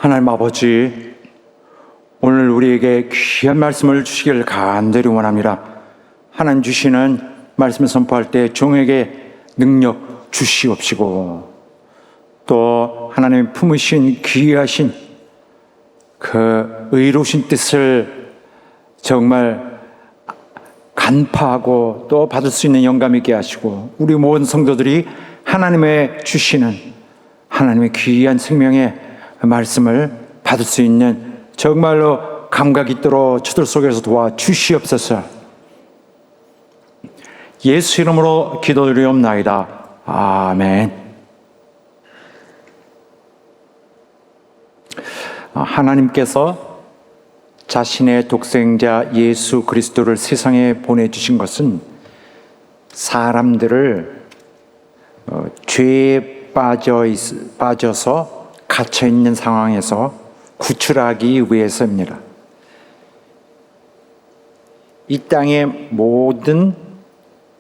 하나님 아버지, 오늘 우리에게 귀한 말씀을 주시기를 간절히 원합니다. 하나님 주시는 말씀을 선포할 때 종에게 능력 주시옵시고, 또 하나님 품으신 귀하신 그 의로우신 뜻을 정말 간파하고 또 받을 수 있는 영감 있게 하시고, 우리 모든 성도들이 하나님의 주시는 하나님의 귀한 생명의 말씀을 받을 수 있는 정말로 감각 있도록 주들 속에서 도와 주시옵소서. 예수 이름으로 기도드리옵나이다. 아멘. 하나님께서 자신의 독생자 예수 그리스도를 세상에 보내주신 것은 사람들을 죄에 빠져서 갇혀있는 상황에서 구출하기 위해서입니다. 이 땅의 모든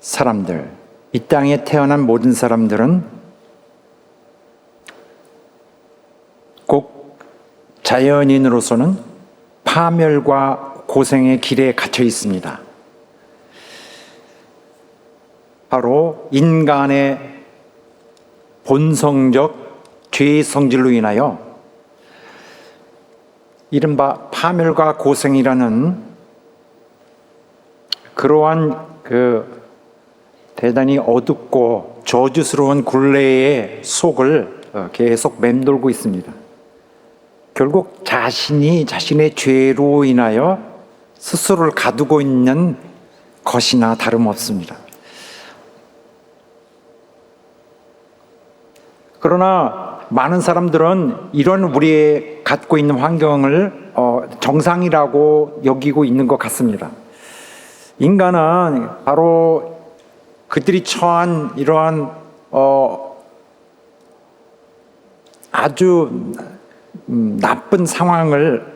사람들, 이 땅에 태어난 모든 사람들은 꼭 자연인으로서는 파멸과 고생의 길에 갇혀 있습니다. 바로 인간의 본성적 죄의 성질로 인하여 이른바 파멸과 고생이라는 그러한 대단히 어둡고 저주스러운 굴레의 속을 계속 맴돌고 있습니다. 결국 자신이 자신의 죄로 인하여 스스로를 가두고 있는 것이나 다름없습니다. 그러나 많은 사람들은 이런 우리의 갖고 있는 환경을 정상이라고 여기고 있는 것 같습니다. 인간은 바로 그들이 처한 이러한 아주 나쁜 상황을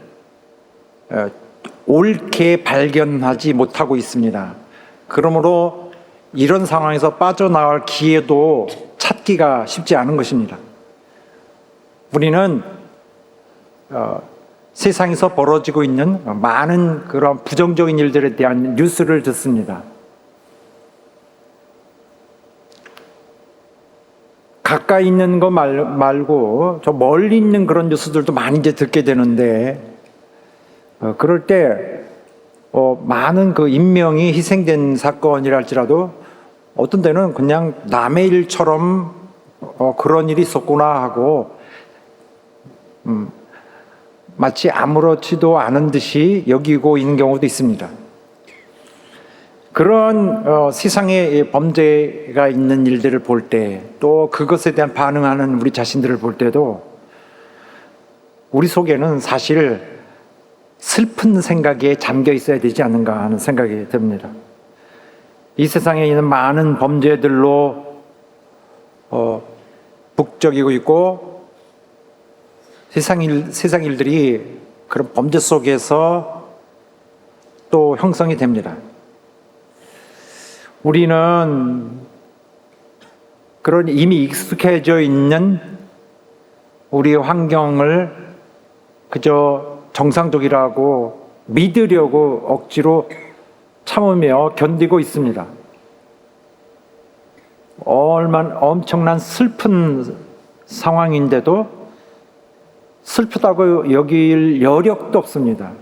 옳게 발견하지 못하고 있습니다. 그러므로 이런 상황에서 빠져나갈 기회도 찾기가 쉽지 않은 것입니다. 우리는 세상에서 벌어지고 있는 많은 그런 부정적인 일들에 대한 뉴스를 듣습니다. 가까이 있는 거 말고 저 멀리 있는 그런 뉴스들도 많이 이제 듣게 되는데, 그럴 때 많은 그 인명이 희생된 사건이라 할지라도 어떤 때는 그냥 남의 일처럼 그런 일이 있었구나 하고 마치 아무렇지도 않은 듯이 여기고 있는 경우도 있습니다. 그런 세상에 범죄가 있는 일들을 볼 때, 또 그것에 대한 반응하는 우리 자신들을 볼 때도 우리 속에는 사실 슬픈 생각에 잠겨 있어야 되지 않는가 하는 생각이 듭니다. 이 세상에 있는 많은 범죄들로 북적이고 있고, 세상 일들이 그런 범죄 속에서 또 형성이 됩니다. 우리는 그런 이미 익숙해져 있는 우리의 환경을 그저 정상적이라고 믿으려고 억지로 참으며 견디고 있습니다. 엄청난 슬픈 상황인데도 슬프다고 여길 여력도 없습니다.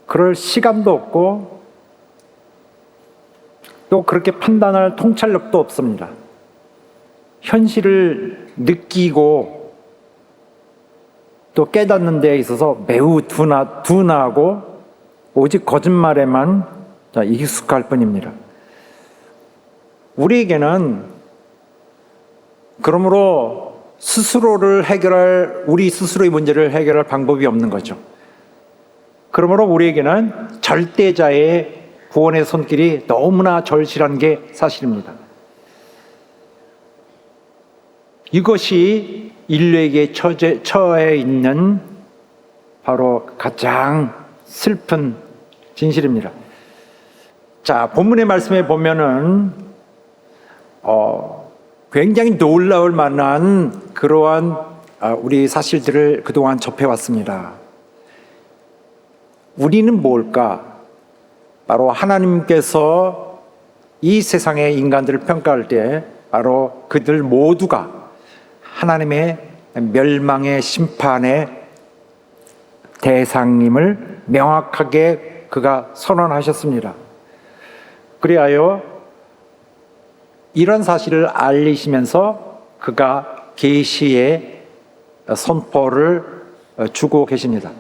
그럴 시간도 없고 또 그렇게 판단할 통찰력도 없습니다. 현실을 느끼고 또 깨닫는 데 있어서 매우 둔하고 오직 거짓말에만 익숙할 뿐입니다. 우리에게는 그러므로 우리 스스로의 문제를 해결할 방법이 없는 거죠. 그러므로 우리에게는 절대자의 구원의 손길이 너무나 절실한 게 사실입니다. 이것이 인류에게 처해 있는 바로 가장 슬픈 진실입니다. 자, 본문의 말씀에 보면은 굉장히 놀라울 만한 그러한 우리 사실들을 그동안 접해왔습니다. 우리는 뭘까? 바로 하나님께서 이 세상의 인간들을 평가할 때 바로 그들 모두가 하나님의 멸망의 심판의 대상임을 명확하게 그가 선언하셨습니다. 그리하여 이런 사실을 알리시면서 그가 계시의 선포를 주고 계십니다.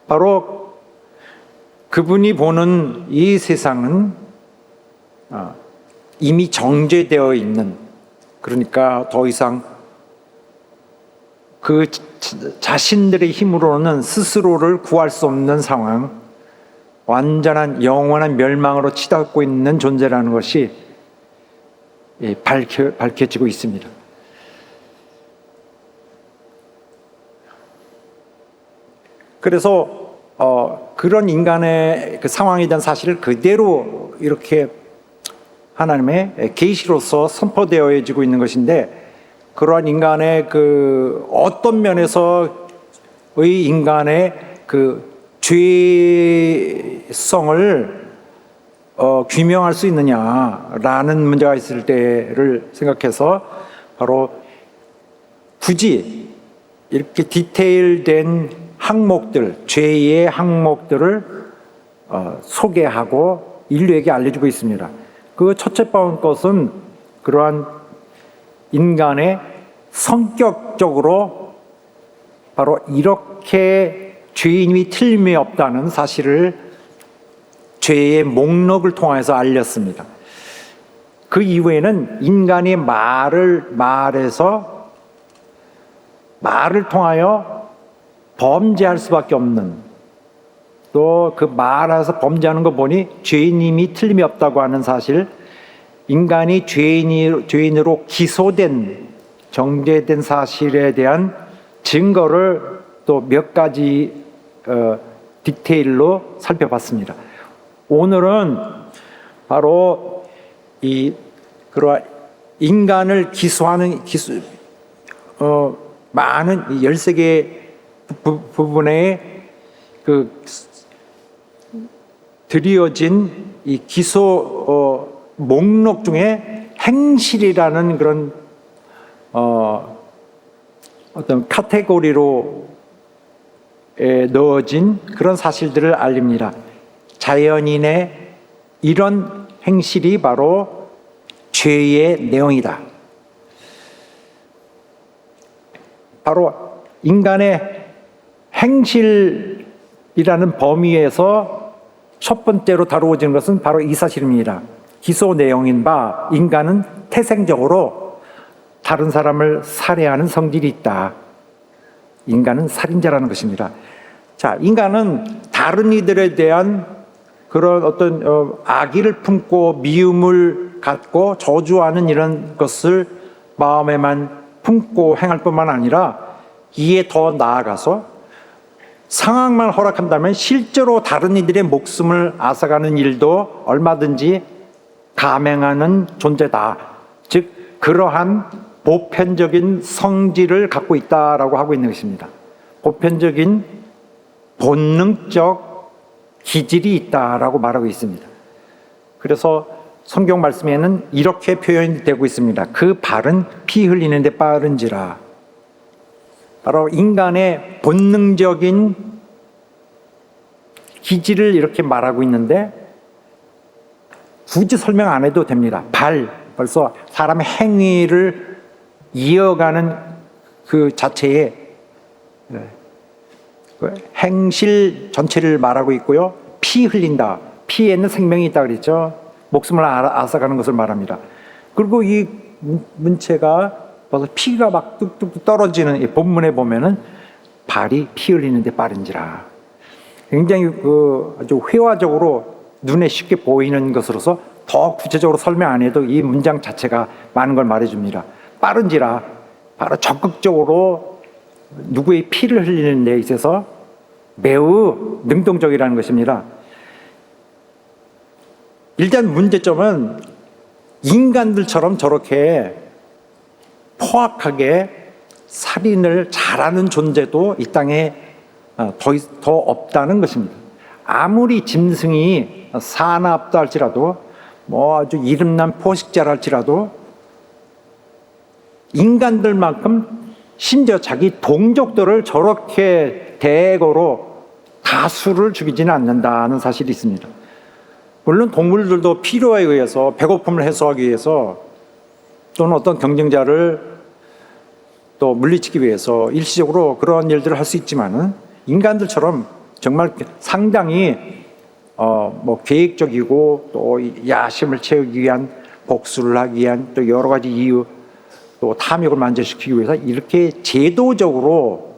바로 그분이 보는 이 세상은 이미 정죄되어 있는, 그러니까 더 이상 그 자신들의 힘으로는 스스로를 구할 수 없는 상황, 완전한 영원한 멸망으로 치닫고 있는 존재라는 것이 밝혀지고 있습니다. 그래서 그런 인간의 그 상황에 대한 사실을 그대로 이렇게 하나님의 계시로서 선포되어지고 있는 것인데, 그러한 인간의 그 어떤 면에서의 인간의 그 죄성을 규명할 수 있느냐라는 문제가 있을 때를 생각해서 바로 굳이 이렇게 디테일된 항목들, 죄의 항목들을 소개하고 인류에게 알려주고 있습니다. 그 첫째 것은 그러한 인간의 성격적으로 바로 이렇게 죄인이 틀림이 없다는 사실을 죄의 목록을 통해서 알렸습니다. 그 이후에는 인간이 말을 통하여 범죄할 수밖에 없는, 또 그 말해서 범죄하는 거 보니 죄인임이 틀림이 없다고 하는 사실, 인간이 죄인으로 기소된, 정죄된 사실에 대한 증거를 또 몇 가지 디테일로 살펴봤습니다. 오늘은 바로 그러한 인간을 기소하는 많은 13개 부분에 드리어진 이 기소 목록 중에 행실이라는 그런 어떤 카테고리로 넣어진 그런 사실들을 알립니다. 자연인의 이런 행실이 바로 죄의 내용이다. 바로 인간의 행실이라는 범위에서 첫 번째로 다루어지는 것은 바로 이 사실입니다. 기소 내용인 바 인간은 태생적으로 다른 사람을 살해하는 성질이 있다. 인간은 살인자라는 것입니다. 자, 인간은 다른 이들에 대한 그런 어떤 악의를 품고 미움을 갖고 저주하는 이런 것을 마음에만 품고 행할 뿐만 아니라 이에 더 나아가서 상황만 허락한다면 실제로 다른 이들의 목숨을 앗아가는 일도 얼마든지 감행하는 존재다. 즉 그러한 보편적인 성질을 갖고 있다라고 하고 있는 것입니다. 보편적인 본능적 기질이 있다라고 말하고 있습니다. 그래서 성경 말씀에는 이렇게 표현이 되고 있습니다. 그 발은 피 흘리는 데 빠른지라. 바로 인간의 본능적인 기질을 이렇게 말하고 있는데 굳이 설명 안 해도 됩니다. 벌써 사람의 행위를 이어가는 그 자체의 행실 전체를 말하고 있고요. 피 흘린다. 피에는 생명이 있다 그랬죠. 목숨을 앗아가는 것을 말합니다. 그리고 이 문체가 벌써 피가 막 뚝뚝 떨어지는 이 본문에 보면은 발이 피 흘리는데 빠른지라. 굉장히 아주 회화적으로 눈에 쉽게 보이는 것으로서 더 구체적으로 설명 안 해도 이 문장 자체가 많은 걸 말해줍니다. 빠른지라. 바로 적극적으로 누구의 피를 흘리는 데 있어서 매우 능동적이라는 것입니다. 일단 문제점은 인간들처럼 저렇게 포악하게 살인을 잘하는 존재도 이 땅에 더 없다는 것입니다. 아무리 짐승이 사납다 할지라도 뭐 아주 이름난 포식자라 할지라도 인간들만큼 심지어 자기 동족들을 저렇게 대거로 다수를 죽이지는 않는다는 사실이 있습니다. 물론 동물들도 필요에 의해서 배고픔을 해소하기 위해서 또는 어떤 경쟁자를 또 물리치기 위해서 일시적으로 그런 일들을 할 수 있지만은 인간들처럼 정말 상당히 뭐 계획적이고 또 야심을 채우기 위한 복수를 하기 위한 또 여러 가지 이유 또 탐욕을 만족시키기 위해서 이렇게 제도적으로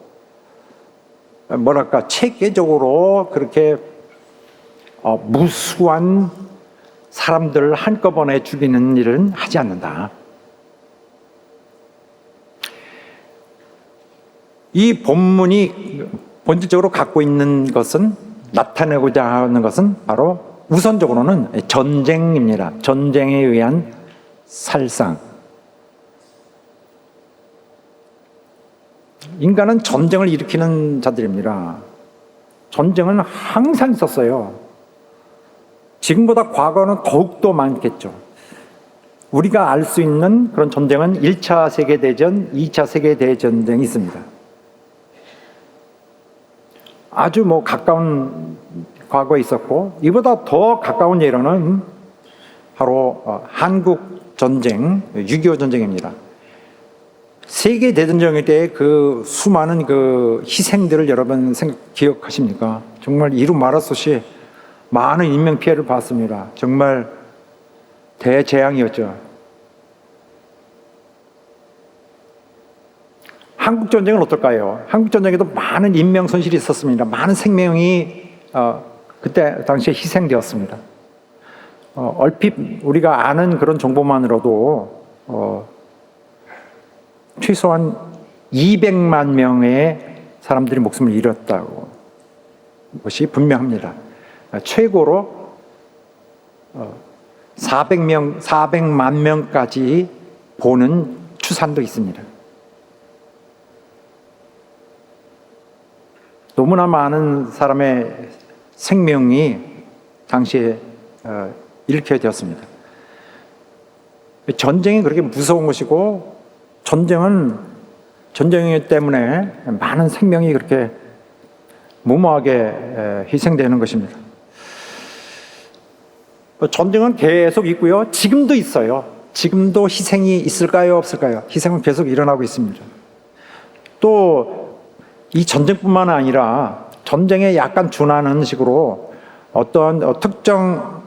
뭐랄까 체계적으로 그렇게 무수한 사람들을 한꺼번에 죽이는 일은 하지 않는다. 이 본문이 본질적으로 갖고 있는 것은 나타내고자 하는 것은 바로 우선적으로는 전쟁입니다. 전쟁에 의한 살상. 인간은 전쟁을 일으키는 자들입니다. 전쟁은 항상 있었어요. 지금보다 과거는 더욱더 많겠죠. 우리가 알 수 있는 그런 전쟁은 1차 세계대전, 2차 세계대전쟁이 있습니다. 아주 뭐 가까운 과거에 있었고 이보다 더 가까운 예로는 바로 한국 전쟁, 6.25 전쟁입니다. 세계 대전쟁 때 그 수많은 그 희생들을 여러분 기억하십니까? 정말 이루 말할 수 없이 많은 인명 피해를 봤습니다. 정말 대재앙이었죠. 한국 전쟁은 어떨까요? 한국 전쟁에도 많은 인명 손실이 있었습니다. 많은 생명이 그때 당시에 희생되었습니다. 얼핏 우리가 아는 그런 정보만으로도 최소한 200만 명의 사람들이 목숨을 잃었다고 것이 분명합니다. 최고로 400만 명까지 보는 추산도 있습니다. 너무나 많은 사람의 생명이 당시에 잃게 되었습니다. 전쟁이 그렇게 무서운 것이고 전쟁 때문에 많은 생명이 그렇게 무모하게 희생되는 것입니다. 전쟁은 계속 있고요. 지금도 있어요. 지금도 희생이 있을까요? 없을까요? 희생은 계속 일어나고 있습니다. 또 이 전쟁뿐만 아니라 전쟁에 약간 준하는 식으로 어떤 특정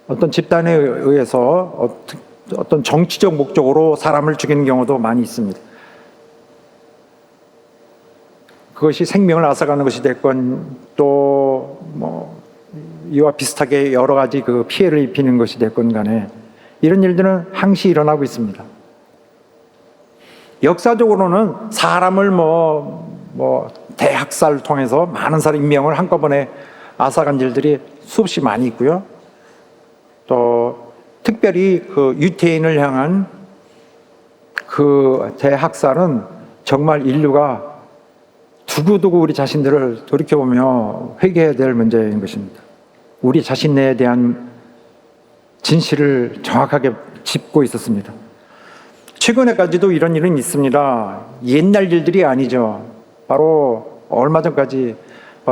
어떤 집단에 의해서 어떤 정치적 목적으로 사람을 죽이는 경우도 많이 있습니다. 그것이 생명을 앗아가는 것이 됐건 또 뭐 이와 비슷하게 여러 가지 그 피해를 입히는 것이 됐건 간에 이런 일들은 항시 일어나고 있습니다. 역사적으로는 사람을 대학살을 통해서 많은 사람 인명을 한꺼번에 앗아간 일들이 수없이 많이 있고요. 또 특별히 그 유태인을 향한 그 대학살은 정말 인류가 두고두고 우리 자신들을 돌이켜보며 회개해야 될 문제인 것입니다. 우리 자신에 대한 진실을 정확하게 짚고 있었습니다. 최근에까지도 이런 일은 있습니다. 옛날 일들이 아니죠. 바로 얼마 전까지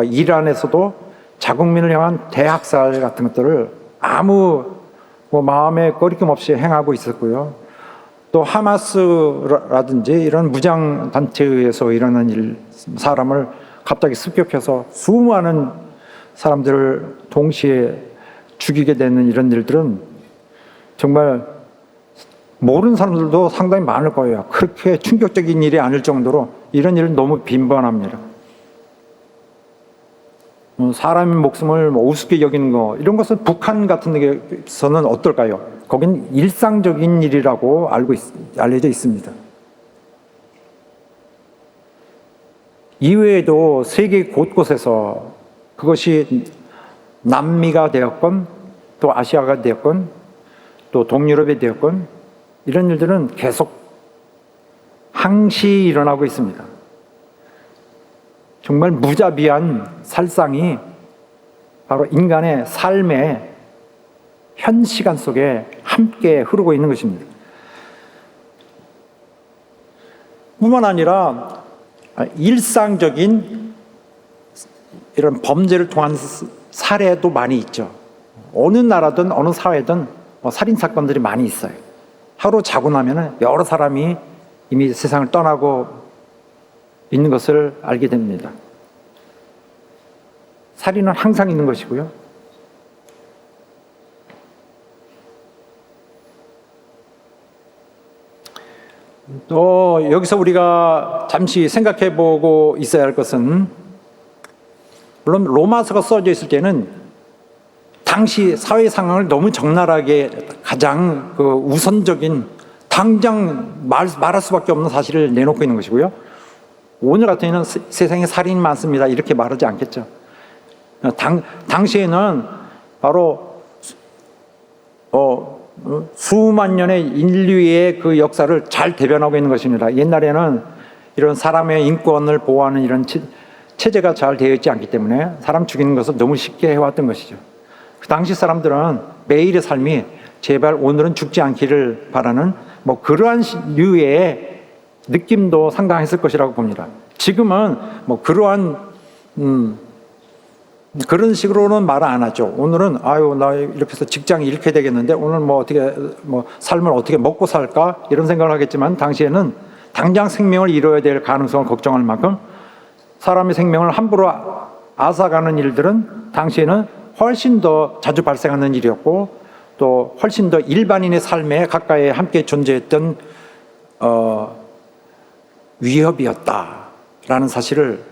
이란에서도 자국민을 향한 대학살 같은 것들을 아무 마음에 꺼리낌 없이 행하고 있었고요. 또 하마스라든지 이런 무장 단체에 의해서 일어난 사람을 갑자기 습격해서 수많은 사람들을 동시에 죽이게 되는 이런 일들은 정말 모르는 사람들도 상당히 많을 거예요. 그렇게 충격적인 일이 아닐 정도로 이런 일은 너무 빈번합니다. 사람의 목숨을 우습게 여기는 거 이런 것은 북한 같은 데서는 어떨까요? 거긴 일상적인 일이라고 알려져 있습니다. 이외에도 세계 곳곳에서 그것이 남미가 되었건 또 아시아가 되었건 또 동유럽이 되었건 이런 일들은 계속 항시 일어나고 있습니다. 정말 무자비한 살상이 바로 인간의 삶의 현 시간 속에 함께 흐르고 있는 것입니다. 뿐만 아니라 일상적인 이런 범죄를 통한 사례도 많이 있죠. 어느 나라든 어느 사회든 살인 사건들이 많이 있어요. 하루 자고 나면 여러 사람이 이미 세상을 떠나고 있는 것을 알게 됩니다. 살인은 항상 있는 것이고요. 또 여기서 우리가 잠시 생각해 보고 있어야 할 것은, 물론 로마서가 써져 있을 때는 당시 사회 상황을 너무 적나라하게 가장 우선적인 당장 말할 수밖에 없는 사실을 내놓고 있는 것이고요. 오늘 같은 경우는 세상에 살인이 많습니다 이렇게 말하지 않겠죠. 당시에는 바로 수만 년의 인류의 그 역사를 잘 대변하고 있는 것입니다. 옛날에는 이런 사람의 인권을 보호하는 이런 체제가 잘 되어 있지 않기 때문에 사람 죽이는 것을 너무 쉽게 해왔던 것이죠. 그 당시 사람들은 매일의 삶이 제발 오늘은 죽지 않기를 바라는 그러한 류의 느낌도 상당했을 것이라고 봅니다. 지금은 그러한 그런 식으로는 말을 안 하죠. 오늘은 나 이렇게 해서 직장이 이렇게 되겠는데 오늘 어떻게 삶을 어떻게 먹고 살까 이런 생각을 하겠지만, 당시에는 당장 생명을 잃어야 될 가능성을 걱정할 만큼 사람의 생명을 함부로 앗아가는 일들은 당시에는 훨씬 더 자주 발생하는 일이었고, 또 훨씬 더 일반인의 삶에 가까이 함께 존재했던 위협이었다라는 사실을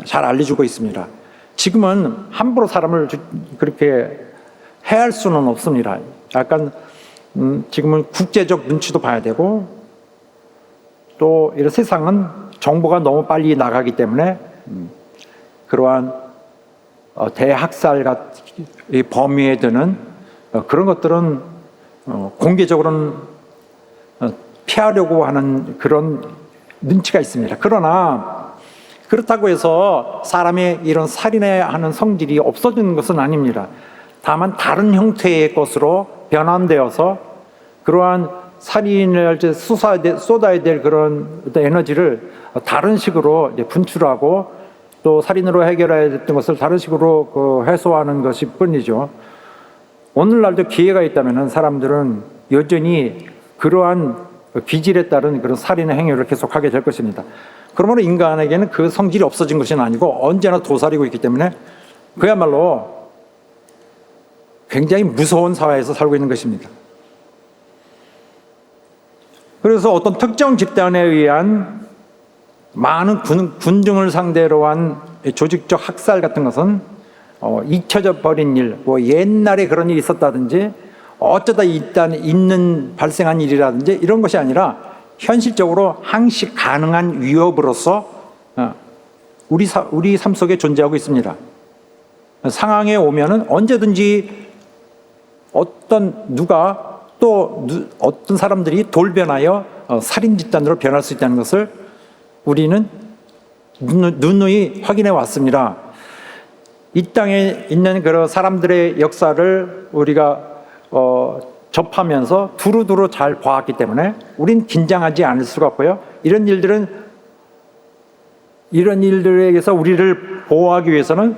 잘 알려주고 있습니다. 지금은 함부로 사람을 그렇게 해할 수는 없습니다. 약간 지금은 국제적 눈치도 봐야 되고, 또 이런 세상은 정보가 너무 빨리 나가기 때문에 그러한 대학살 같은 범위에 드는 그런 것들은 공개적으로는 피하려고 하는 그런 눈치가 있습니다. 그러나 그렇다고 해서 사람의 이런 살인하는 성질이 없어지는 것은 아닙니다. 다만 다른 형태의 것으로 변환되어서 그러한 살인을 쏟아야 될 그런 에너지를 다른 식으로 분출하고, 또 살인으로 해결해야 됐던 것을 다른 식으로 해소하는 것이 뿐이죠. 오늘날도 기회가 있다면 사람들은 여전히 그러한 기질에 따른 그런 살인의 행위를 계속하게 될 것입니다. 그러므로 인간에게는 그 성질이 없어진 것이 아니고 언제나 도사리고 있기 때문에 그야말로 굉장히 무서운 사회에서 살고 있는 것입니다. 그래서 어떤 특정 집단에 의한 많은 군중을 상대로 한 조직적 학살 같은 것은 잊혀져 버린 일, 옛날에 그런 일이 있었다든지 어쩌다 발생한 일이라든지 이런 것이 아니라 현실적으로 항시 가능한 위협으로서 우리 삶 속에 존재하고 있습니다. 상황에 오면은 언제든지 어떤 사람들이 돌변하여 살인 집단으로 변할 수 있다는 것을 우리는 누누이 확인해 왔습니다. 이 땅에 있는 그런 사람들의 역사를 우리가 접하면서 두루두루 잘 봐왔기 때문에 우린 긴장하지 않을 수가 없고요. 이런 일들에게서 우리를 보호하기 위해서는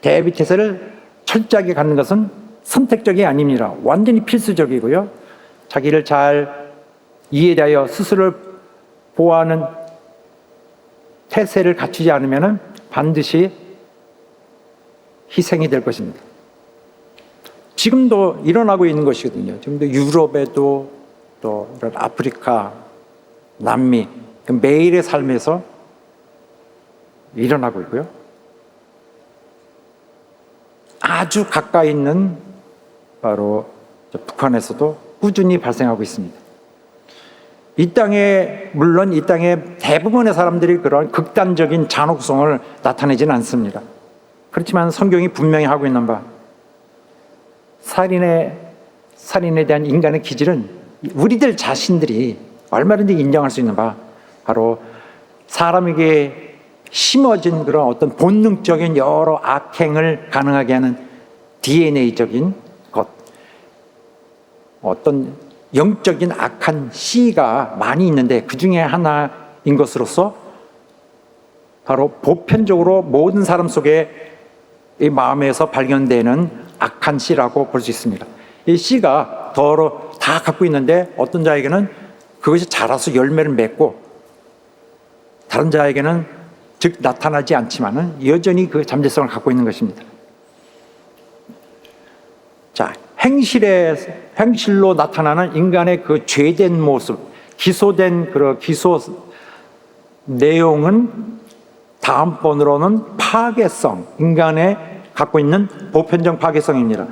대비태세를 철저하게 갖는 것은 선택적이 아닙니다. 완전히 필수적이고요. 자기를 잘 이해하여 스스로를 보호하는 태세를 갖추지 않으면 반드시 희생이 될 것입니다. 지금도 일어나고 있는 것이거든요. 지금도 유럽에도 또 이런 아프리카, 남미, 매일의 삶에서 일어나고 있고요. 아주 가까이 있는 바로 북한에서도 꾸준히 발생하고 있습니다. 물론 이 땅의 대부분의 사람들이 그런 극단적인 잔혹성을 나타내지는 않습니다. 그렇지만 성경이 분명히 하고 있는 바, 살인에 대한 인간의 기질은 우리들 자신들이 얼마든지 인정할 수 있는 바, 바로 사람에게 심어진 그런 어떤 본능적인 여러 악행을 가능하게 하는 DNA적인 것, 어떤 영적인 악한 씨가 많이 있는데 그 중에 하나인 것으로서 바로 보편적으로 모든 사람 속에 이 마음에서 발견되는 악한 씨라고 볼 수 있습니다. 이 씨가 다 갖고 있는데 어떤 자에게는 그것이 자라서 열매를 맺고 다른 자에게는 즉 나타나지 않지만은 여전히 그 잠재성을 갖고 있는 것입니다. 자, 행실로 나타나는 인간의 그 죄된 모습, 기소된 그런 기소 내용은 다음번으로는 파괴성, 인간의 갖고 있는 보편적 파괴성입니다.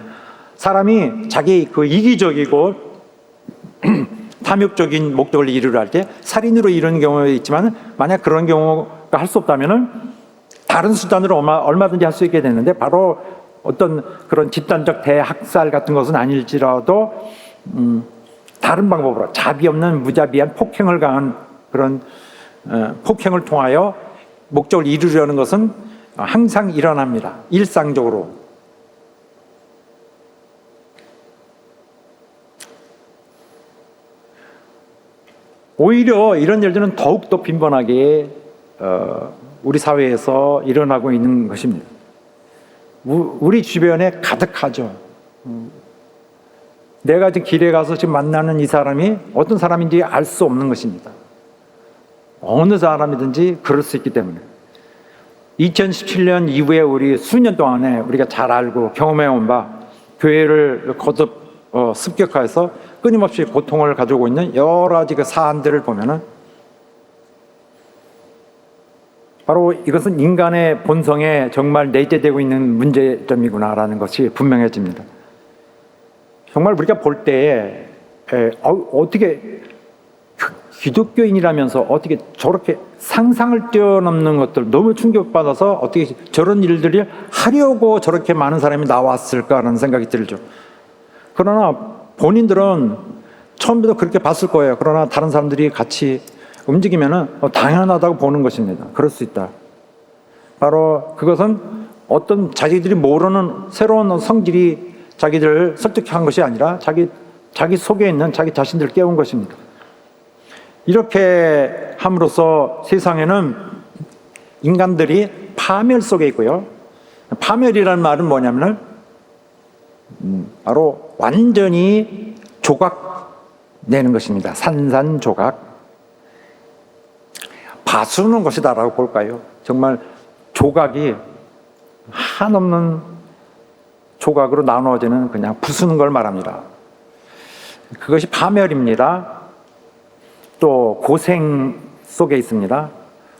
사람이 자기 그 이기적이고 탐욕적인 목적을 이루려 할 때 살인으로 이루는 경우가 있지만, 만약 그런 경우가 할 수 없다면은 다른 수단으로 얼마든지 할 수 있게 되는데, 바로 어떤 그런 집단적 대학살 같은 것은 아닐지라도 다른 방법으로 자비 없는 무자비한 폭행을 가한 그런 폭행을 통하여 목적을 이루려는 것은 항상 일어납니다. 일상적으로. 오히려 이런 일들은 더욱더 빈번하게 우리 사회에서 일어나고 있는 것입니다. 우리 주변에 가득하죠. 내가 지금 길에 가서 지금 만나는 이 사람이 어떤 사람인지 알 수 없는 것입니다. 어느 사람이든지 그럴 수 있기 때문에 2017년 이후에 우리 수년 동안에 우리가 잘 알고 경험해온 바, 교회를 거듭 습격하여서 끊임없이 고통을 가지고 있는 여러 가지 그 사안들을 보면은 바로 이것은 인간의 본성에 정말 내재되고 있는 문제점이구나라는 것이 분명해집니다. 정말 우리가 볼 때에 어떻게 기독교인이라면서 어떻게 저렇게 상상을 뛰어넘는 것들 너무 충격받아서 어떻게 저런 일들이 하려고 저렇게 많은 사람이 나왔을까라는 생각이 들죠. 그러나 본인들은 처음부터 그렇게 봤을 거예요. 그러나 다른 사람들이 같이 움직이면은 당연하다고 보는 것입니다. 그럴 수 있다. 바로 그것은 어떤 자기들이 모르는 새로운 성질이 자기들을 설득한 것이 아니라 자기 속에 있는 자기 자신들을 깨운 것입니다. 이렇게 함으로써 세상에는 인간들이 파멸 속에 있고요. 파멸이라는 말은 뭐냐면은 바로 완전히 조각내는 것입니다. 산산조각. 봐주는 것이다라고 볼까요? 정말 조각이 한없는 조각으로 나누어지는, 그냥 부수는 걸 말합니다. 그것이 파멸입니다. 또 고생 속에 있습니다.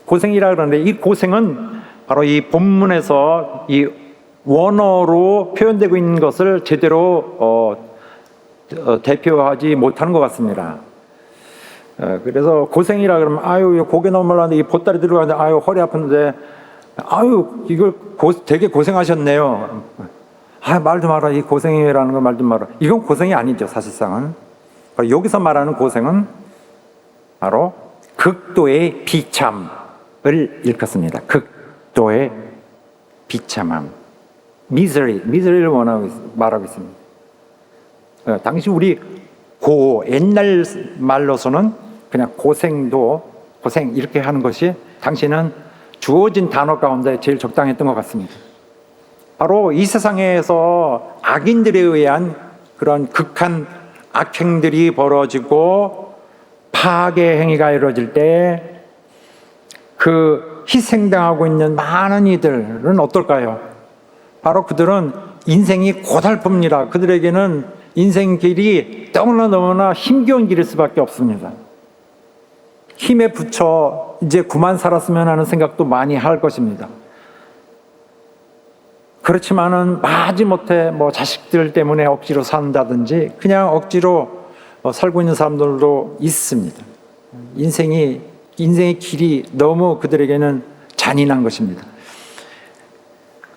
고생이라 그러는데 이 고생은 바로 이 본문에서 이 원어로 표현되고 있는 것을 제대로 대표하지 못하는 것 같습니다. 그래서 고생이라 그러면 아유 고개 넘어가는데 이 보따리 들어가는데 아유 허리 아픈데 아유 이걸 되게 고생하셨네요. 아 말도 마라, 이 고생이라는 거 말도 마라. 이건 고생이 아니죠. 사실상은 여기서 말하는 고생은 바로 극도의 비참을 일컫습니다. 극도의 비참함, 미sery를 말하고 있습니다. 당시 우리 옛날 말로서는 그냥 고생 이렇게 하는 것이 당시는 주어진 단어 가운데 제일 적당했던 것 같습니다. 바로 이 세상에서 악인들에 의한 그런 극한 악행들이 벌어지고 파괴 행위가 이루어질 때 그 희생당하고 있는 많은 이들은 어떨까요? 바로 그들은 인생이 고달픕니다. 그들에게는 인생 길이 너무나 힘겨운 길일 수밖에 없습니다. 힘에 부쳐 이제 그만 살았으면 하는 생각도 많이 할 것입니다. 그렇지만은 마지못해 자식들 때문에 억지로 산다든지 그냥 억지로 살고 있는 사람들도 있습니다. 인생의 길이 너무 그들에게는 잔인한 것입니다.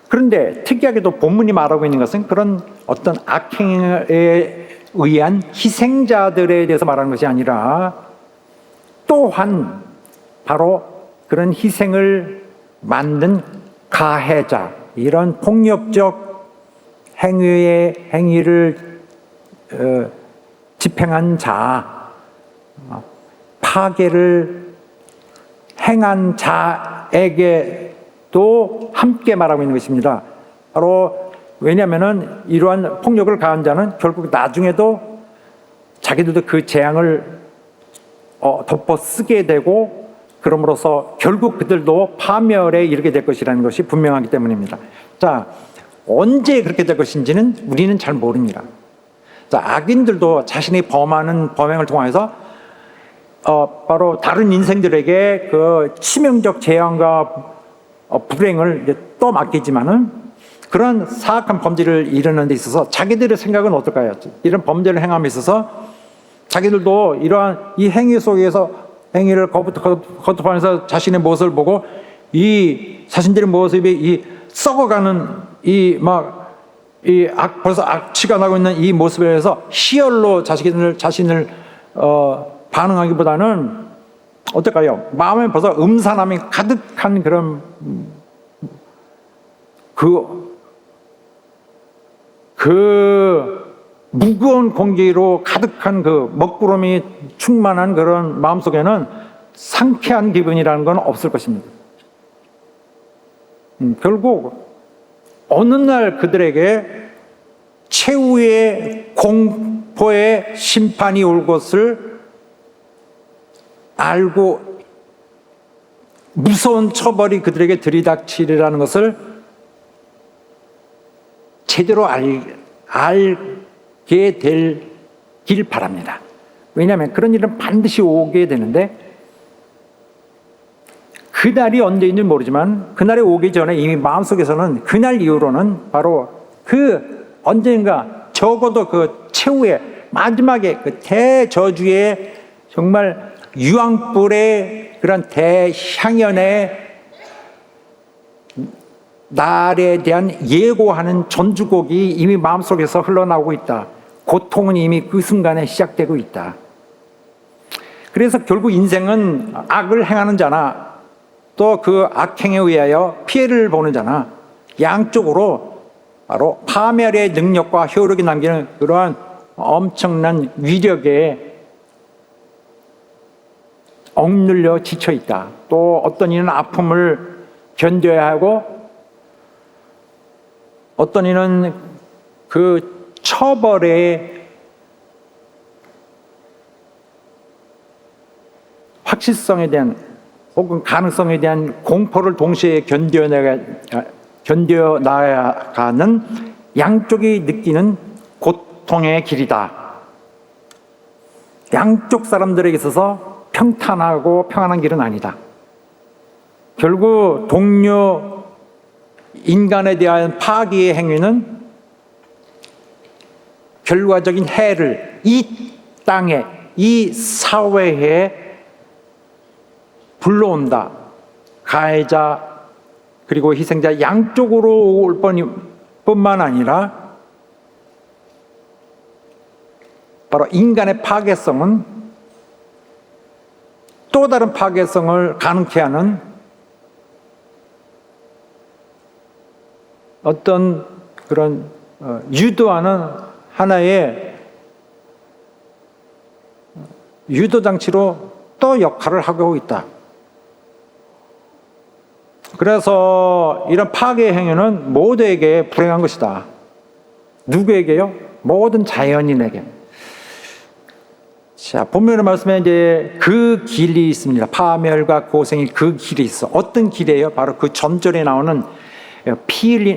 그런데 특이하게도 본문이 말하고 있는 것은 그런 어떤 악행의 의한 희생자들에 대해서 말하는 것이 아니라 또한 바로 그런 희생을 만든 가해자, 이런 폭력적 행위를 집행한 자, 파괴를 행한 자에게도 함께 말하고 있는 것입니다. 바로 왜냐하면 이러한 폭력을 가한 자는 결국 나중에도 자기들도 그 재앙을 덮어 쓰게 되고, 그럼으로써 결국 그들도 파멸에 이르게 될 것이라는 것이 분명하기 때문입니다. 자, 언제 그렇게 될 것인지는 우리는 잘 모릅니다. 자, 악인들도 자신이 범하는 범행을 통해서 바로 다른 인생들에게 그 치명적 재앙과 불행을 이제 또 맡기지만은, 그런 사악한 범죄를 이루는 데 있어서 자기들의 생각은 어떨까요? 이런 범죄를 행함에 있어서 자기들도 이러한 이 행위 속에서 행위를 거듭하면서 자신의 모습을 보고, 이 자신들의 모습이 이 썩어가는 벌써 악취가 나고 있는 이 모습에 대해서 희열로 자신을 반응하기보다는 어떨까요? 마음에 벌써 음산함이 가득한 그런 그 무거운 공기로 가득한 그 먹구름이 충만한 그런 마음속에는 상쾌한 기분이라는 건 없을 것입니다. 결국 어느 날 그들에게 최후의 공포의 심판이 올 것을 알고 무서운 처벌이 그들에게 들이닥치리라는 것을 제대로 알게 되길 바랍니다. 왜냐하면 그런 일은 반드시 오게 되는데, 그날이 언제인지 모르지만 그날이 오기 전에 이미 마음속에서는 그날 이후로는 바로 그 언젠가 적어도 그 최후의 마지막에 그 대저주의 정말 유황불의 그런 대향연의 날에 대한 예고하는 전주곡이 이미 마음속에서 흘러나오고 있다. 고통은 이미 그 순간에 시작되고 있다. 그래서 결국 인생은 악을 행하는 자나 또 그 악행에 의하여 피해를 보는 자나 양쪽으로 바로 파멸의 능력과 효력이 남기는 그러한 엄청난 위력에 억눌려 지쳐 있다. 또 어떤 이는 아픔을 견뎌야 하고, 어떤 이는 그 처벌의 확실성에 대한 혹은 가능성에 대한 공포를 동시에 견뎌나가는 양쪽이 느끼는 고통의 길이다. 양쪽 사람들에게 있어서 평탄하고 평안한 길은 아니다. 결국 동료 인간에 대한 파괴의 행위는 결과적인 해를 이 땅에, 이 사회에 불러온다. 가해자 그리고 희생자 양쪽으로 올 뿐만 아니라 바로 인간의 파괴성은 또 다른 파괴성을 가능케 하는 어떤 그런 유도하는 하나의 유도장치로 또 역할을 하고 있다. 그래서 이런 파괴 행위는 모두에게 불행한 것이다. 누구에게요? 모든 자연인에게. 자, 본문의 말씀에 이제 그 길이 있습니다. 파멸과 고생이 그 길이 있어. 어떤 길이에요? 바로 그 전절에 나오는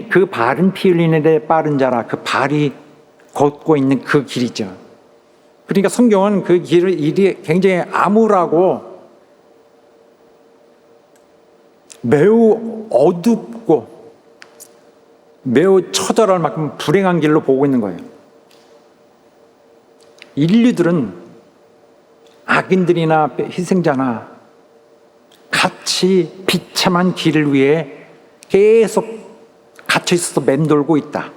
그 발은 피 흘리는 데 빠른 자라. 그 발이 걷고 있는 그 길이죠. 그러니까 성경은 그 길이 굉장히 암울하고 매우 어둡고 매우 처절할 만큼 불행한 길로 보고 있는 거예요. 인류들은 악인들이나 희생자나 같이 비참한 길을 위해 계속 갇혀 있어서 맴돌고 있다.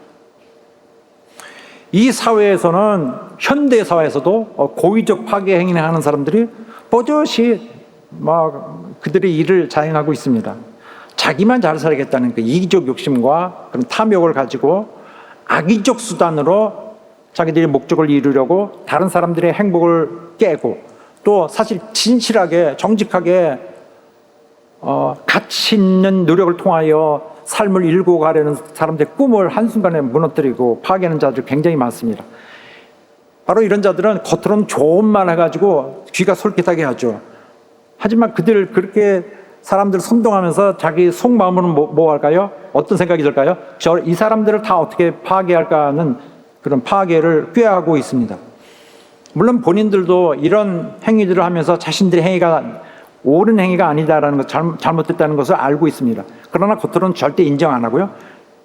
이 사회에서는 현대 사회에서도 고의적 파괴 행위를 하는 사람들이 버젓이 막 그들의 일을 자행하고 있습니다. 자기만 잘 살겠다는 그 이기적 욕심과 그런 탐욕을 가지고 악의적 수단으로 자기들의 목적을 이루려고 다른 사람들의 행복을 깨고, 또 사실 진실하게 정직하게 가치 있는 노력을 통하여 삶을 일구어 가려는 사람들의 꿈을 한순간에 무너뜨리고 파괴하는 자들이 굉장히 많습니다. 바로 이런 자들은 겉으로는 좋은 말 해가지고 귀가 솔깃하게 하죠. 하지만 그들 그렇게 사람들 선동하면서 자기 속마음으로는 뭐 할까요? 어떤 생각이 들까요? 이 사람들을 다 어떻게 파괴할까 하는 그런 파괴를 꾀하고 있습니다. 물론 본인들도 이런 행위들을 하면서 자신들의 행위가 옳은 행위가 아니다라는 것, 잘못됐다는 것을 알고 있습니다. 그러나 겉으로는 절대 인정 안 하고요.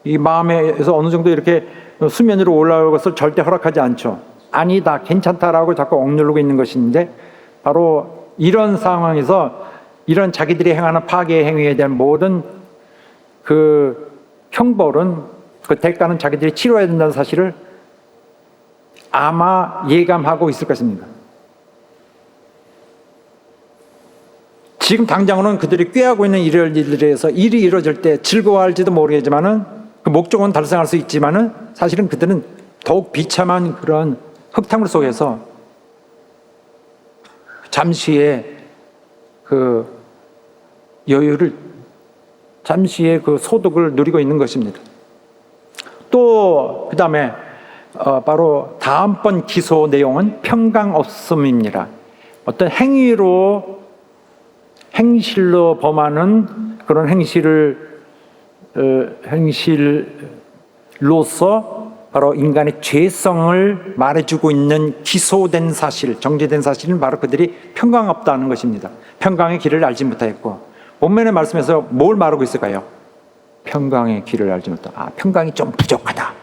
이 마음에서 어느 정도 이렇게 수면 위로 올라올 것을 절대 허락하지 않죠. 아니다, 괜찮다라고 자꾸 억누르고 있는 것인데, 바로 이런 상황에서 이런 자기들이 행하는 파괴 행위에 대한 모든 그 형벌은, 그 대가는 자기들이 치러야 된다는 사실을 아마 예감하고 있을 것입니다. 지금 당장으로는 그들이 꾀하고 있는 이럴 일들에 대해서 일이 이루어질 때 즐거워할지도 모르겠지만은, 그 목적은 달성할 수 있지만은 사실은 그들은 더욱 비참한 그런 흙탕물 속에서 잠시의 그 여유를, 잠시의 그 소득을 누리고 있는 것입니다. 또 그다음에 바로 다음번 기소 내용은 평강 없음입니다. 어떤 행실로 범하는 그런 행실로서 바로 인간의 죄성을 말해주고 있는 기소된 사실, 정죄된 사실은 바로 그들이 평강 없다는 것입니다. 평강의 길을 알지 못하였고, 본문의 말씀에서 뭘 말하고 있을까요? 평강의 길을 알지 못하다. 평강이 좀 부족하다.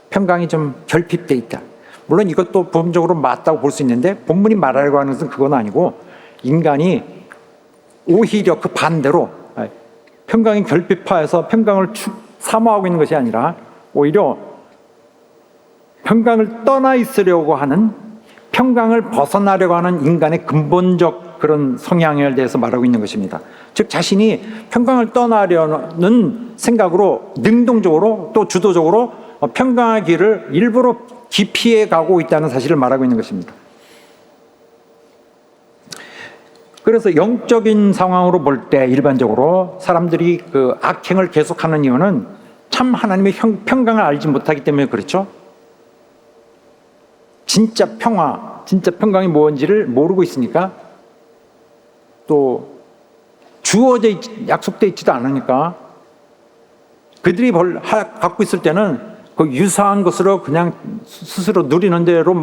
평강이 좀 결핍돼 있다. 물론 이것도 부분적으로 맞다고 볼 수 있는데, 본문이 말하려고 하는 것은 그건 아니고, 인간이 오히려 그 반대로 평강이 결핍화해서 평강을 사모하고 있는 것이 아니라 오히려 평강을 떠나 있으려고 하는, 평강을 벗어나려고 하는 인간의 근본적 그런 성향에 대해서 말하고 있는 것입니다. 즉 자신이 평강을 떠나려는 생각으로 능동적으로 또 주도적으로 평강의 길을 일부러 기피해 가고 있다는 사실을 말하고 있는 것입니다. 그래서 영적인 상황으로 볼 때 일반적으로 사람들이 그 악행을 계속하는 이유는 참 하나님의 평강을 알지 못하기 때문에 그렇죠. 진짜 평화, 진짜 평강이 뭔지를 모르고 있으니까, 또 주어져 약속되어 있지도 않으니까, 그들이 갖고 있을 때는 그 유사한 것으로 그냥 스스로 누리는 대로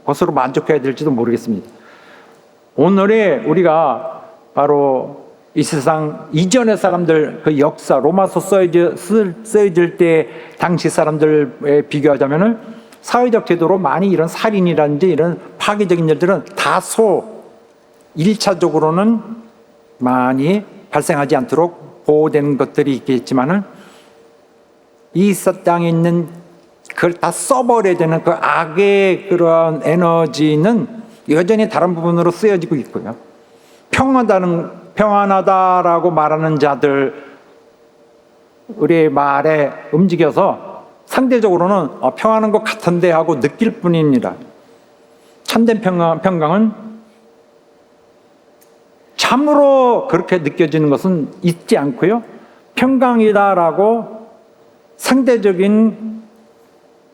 것으로 만족해야 될지도 모르겠습니다. 오늘의 우리가 바로 이 세상 이전의 사람들, 그 역사, 로마서 쓰여질 때 당시 사람들에 비교하자면은 사회적 제도로 많이 이런 살인이라든지 이런 파괴적인 일들은 다소 1차적으로는 많이 발생하지 않도록 보호되는 것들이 있겠지만은, 이 땅에 있는 그걸 다 써버려야 되는 그 악의 그런 에너지는 여전히 다른 부분으로 쓰여지고 있고요. 평안하다라고 말하는 자들 우리의 말에 움직여서 상대적으로는 평안한 것 같은데 하고 느낄 뿐입니다. 참된 평강은 참으로 그렇게 느껴지는 것은 있지 않고요. 평강이다라고 상대적인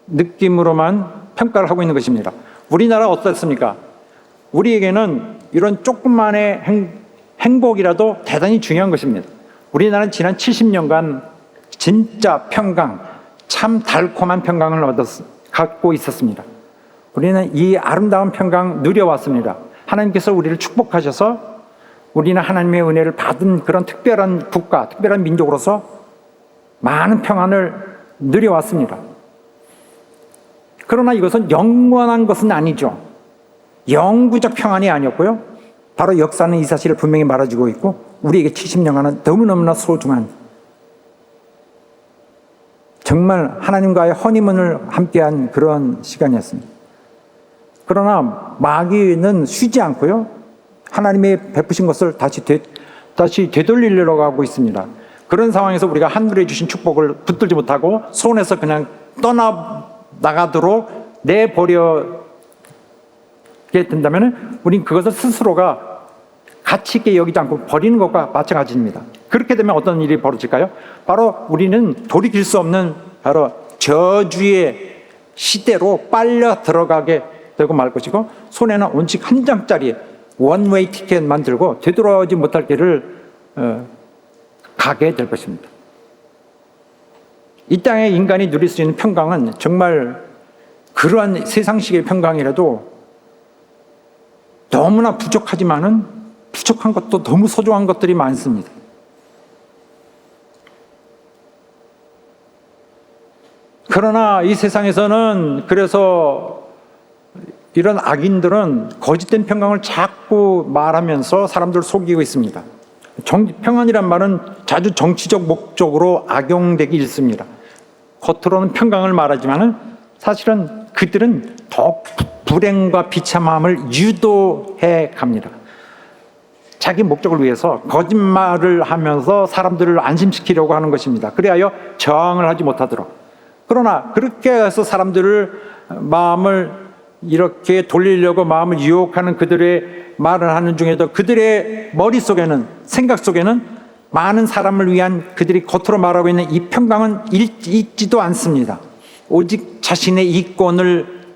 느낌으로만 평가를 하고 있는 것입니다. 우리나라 어떻습니까? 우리에게는 이런 조금만의 행복이라도 대단히 중요한 것입니다. 우리나라는 지난 70년간 진짜 평강, 참 달콤한 평강을 갖고 있었습니다. 우리는 이 아름다운 평강 누려왔습니다. 하나님께서 우리를 축복하셔서 우리는 하나님의 은혜를 받은 그런 특별한 국가, 특별한 민족으로서 많은 평안을 누려왔습니다. 그러나 이것은 영원한 것은 아니죠. 영구적 평안이 아니었고요. 바로 역사는 이 사실을 분명히 말해주고 있고, 우리에게 70년간은 너무너무나 소중한, 정말 하나님과의 허니문을 함께한 그런 시간이었습니다. 그러나 마귀는 쉬지 않고요. 하나님이 베푸신 것을 다시 되돌리려고 하고 있습니다. 그런 상황에서 우리가 하늘에 주신 축복을 붙들지 못하고 손에서 그냥 떠나가도록 내버려게 된다면 우린 그것을 스스로가 가치 있게 여기지 않고 버리는 것과 마찬가지입니다. 그렇게 되면 어떤 일이 벌어질까요? 바로 우리는 돌이킬 수 없는 바로 저주의 시대로 빨려 들어가게 되고 말 것이고, 손에는 온칙 한 장짜리 원웨이 티켓만 들고 되돌아오지 못할 길을 가게 될 것입니다. 이 땅에 인간이 누릴 수 있는 평강은 정말 그러한 세상식의 평강이라도 너무나 부족하지만은 부족한 것도 너무 소중한 것들이 많습니다. 그러나 이 세상에서는 그래서 이런 악인들은 거짓된 평강을 자꾸 말하면서 사람들을 속이고 있습니다. 평안이란 말은 자주 정치적 목적으로 악용되기 일쑤입니다. 겉으로는 평강을 말하지만 사실은 그들은 더 불행과 비참함을 유도해 갑니다. 자기 목적을 위해서 거짓말을 하면서 사람들을 안심시키려고 하는 것입니다. 그리하여 저항을 하지 못하도록. 그러나 그렇게 해서 사람들을 마음을 이렇게 돌리려고 마음을 유혹하는 그들의 말을 하는 중에도 그들의 머릿속에는, 생각 속에는 많은 사람을 위한 그들이 겉으로 말하고 있는 이 평강은 있지도 않습니다. 오직 자신의 이권을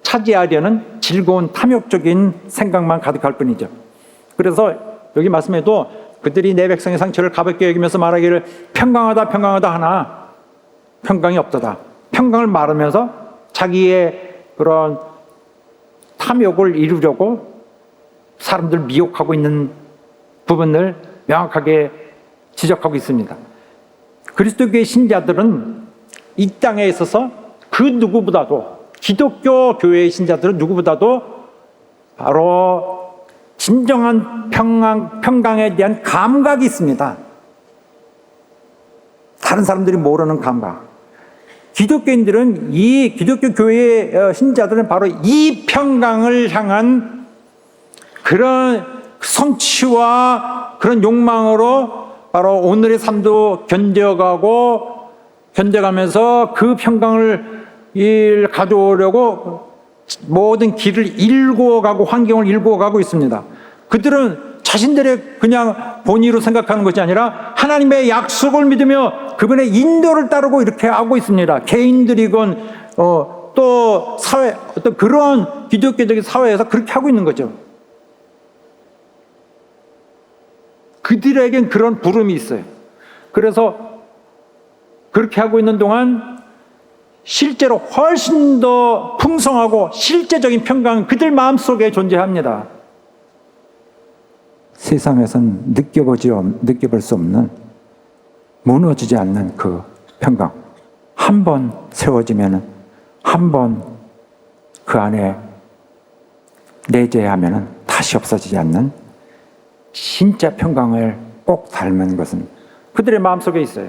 차지하려는 즐거운 탐욕적인 생각만 가득할 뿐이죠. 그래서 여기 말씀에도 그들이 내 백성의 상처를 가볍게 여기면서 말하기를 평강하다 평강하다 하나 평강이 없도다. 평강을 말하면서 자기의 그런 탐욕을 이루려고 사람들 미혹하고 있는 부분을 명확하게 지적하고 있습니다. 그리스도교의 신자들은 이 땅에 있어서 그 누구보다도, 기독교 교회의 신자들은 누구보다도 바로 진정한 평강에 대한 감각이 있습니다. 다른 사람들이 모르는 감각. 기독교인들은, 이 기독교 교회의 신자들은 바로 이 평강을 향한 그런 성취와 그런 욕망으로 바로 오늘의 삶도 견뎌가면서 그 평강을 가져오려고 모든 길을 일구어가고 환경을 일구어가고 있습니다. 그들은 자신들의 그냥 본의로 생각하는 것이 아니라 하나님의 약속을 믿으며 그분의 인도를 따르고 이렇게 하고 있습니다. 개인들이건 또 사회, 어떤 그러한 기독교적인 사회에서 그렇게 하고 있는 거죠. 그들에겐 그런 부름이 있어요. 그래서 그렇게 하고 있는 동안 실제로 훨씬 더 풍성하고 실제적인 평강은 그들 마음속에 존재합니다. 세상에선 느껴볼 수 없는, 무너지지 않는 그 평강. 한 번 세워지면, 한 번 그 안에 내재하면 다시 없어지지 않는 진짜 평강을 꼭 닮은 것은 그들의 마음속에 있어요.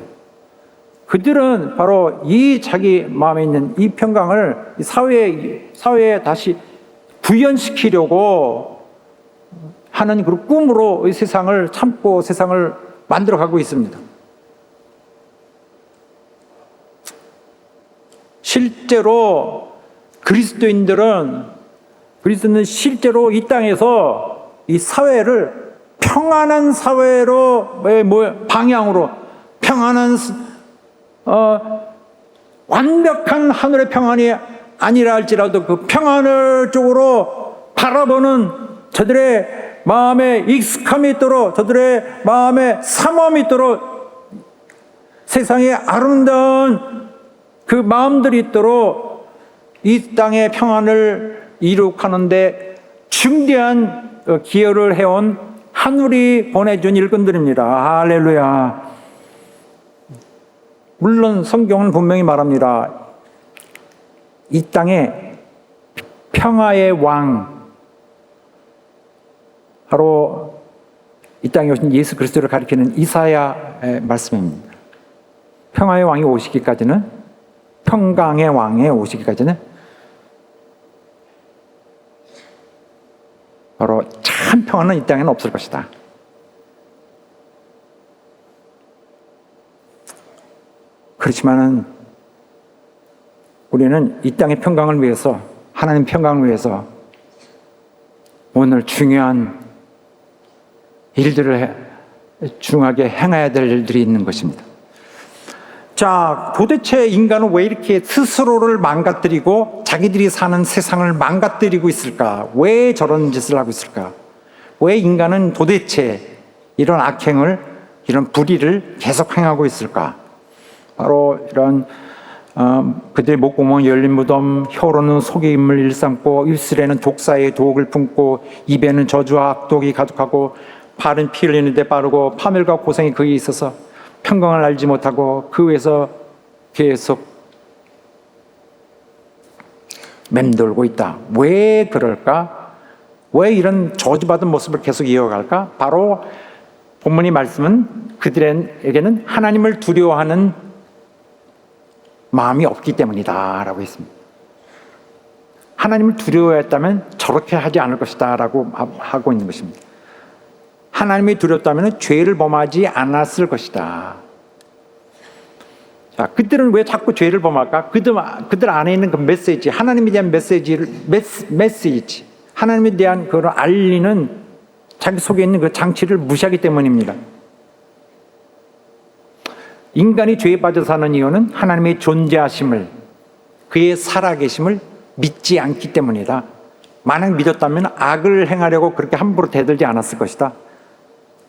그들은 바로 이 자기 마음에 있는 이 평강을 사회에 다시 구현시키려고 하는 그 꿈으로 이 세상을 참고 세상을 만들어가고 있습니다. 실제로 그리스도인은 실제로 이 땅에서 이 사회를 평안한 사회로, 방향으로, 평안한 완벽한 하늘의 평안이 아니라 할지라도 그 평안을 쪽으로 바라보는 저들의 마음에 익숙함이 있도록, 저들의 마음에 사모함이 있도록, 세상에 아름다운 그 마음들이 있도록 이 땅의 평안을 이룩하는데 중대한 기여를 해온 하늘이 보내준 일꾼들입니다. 할렐루야. 물론 성경은 분명히 말합니다. 이 땅에 평화의 왕, 바로 이 땅에 오신 예수 그리스도를 가리키는 이사야의 말씀입니다. 평화의 왕이 오시기까지는, 평강의 왕이 오시기까지는 평안은 이 땅에는 없을 것이다. 그렇지만은 우리는 이 땅의 평강을 위해서, 하나님 평강을 위해서 오늘 중요한 일들을 중하게 행해야 될 일들이 있는 것입니다. 자, 도대체 인간은 왜 이렇게 스스로를 망가뜨리고 자기들이 사는 세상을 망가뜨리고 있을까? 왜 저런 짓을 하고 있을까? 왜 인간은 도대체 이런 악행을, 이런 불의를 계속 행하고 있을까? 바로 이런 그들의 목구멍은 열린 무덤, 혀로는 속의 인물 일삼고, 입술에는 독사의 독을 품고, 입에는 저주와 악독이 가득하고, 발은 피 흘리는 데 빠르고, 파멸과 고생이 그에 있어서 평강을 알지 못하고 그 위에서 계속 맴돌고 있다. 왜 그럴까? 왜 이런 저주받은 모습을 계속 이어갈까? 바로 본문의 말씀은 그들에게는 하나님을 두려워하는 마음이 없기 때문이다 라고 했습니다. 하나님을 두려워했다면 저렇게 하지 않을 것이다 라고 하고 있는 것입니다. 하나님이 두렵다면 죄를 범하지 않았을 것이다. 자, 그들은 왜 자꾸 죄를 범할까? 그들 안에 있는 그 메시지, 하나님에 대한 메시지, 하나님에 대한 그걸 알리는 자기 속에 있는 그 장치를 무시하기 때문입니다. 인간이 죄에 빠져 사는 이유는 하나님의 존재하심을, 그의 살아계심을 믿지 않기 때문이다. 만약 믿었다면 악을 행하려고 그렇게 함부로 대들지 않았을 것이다.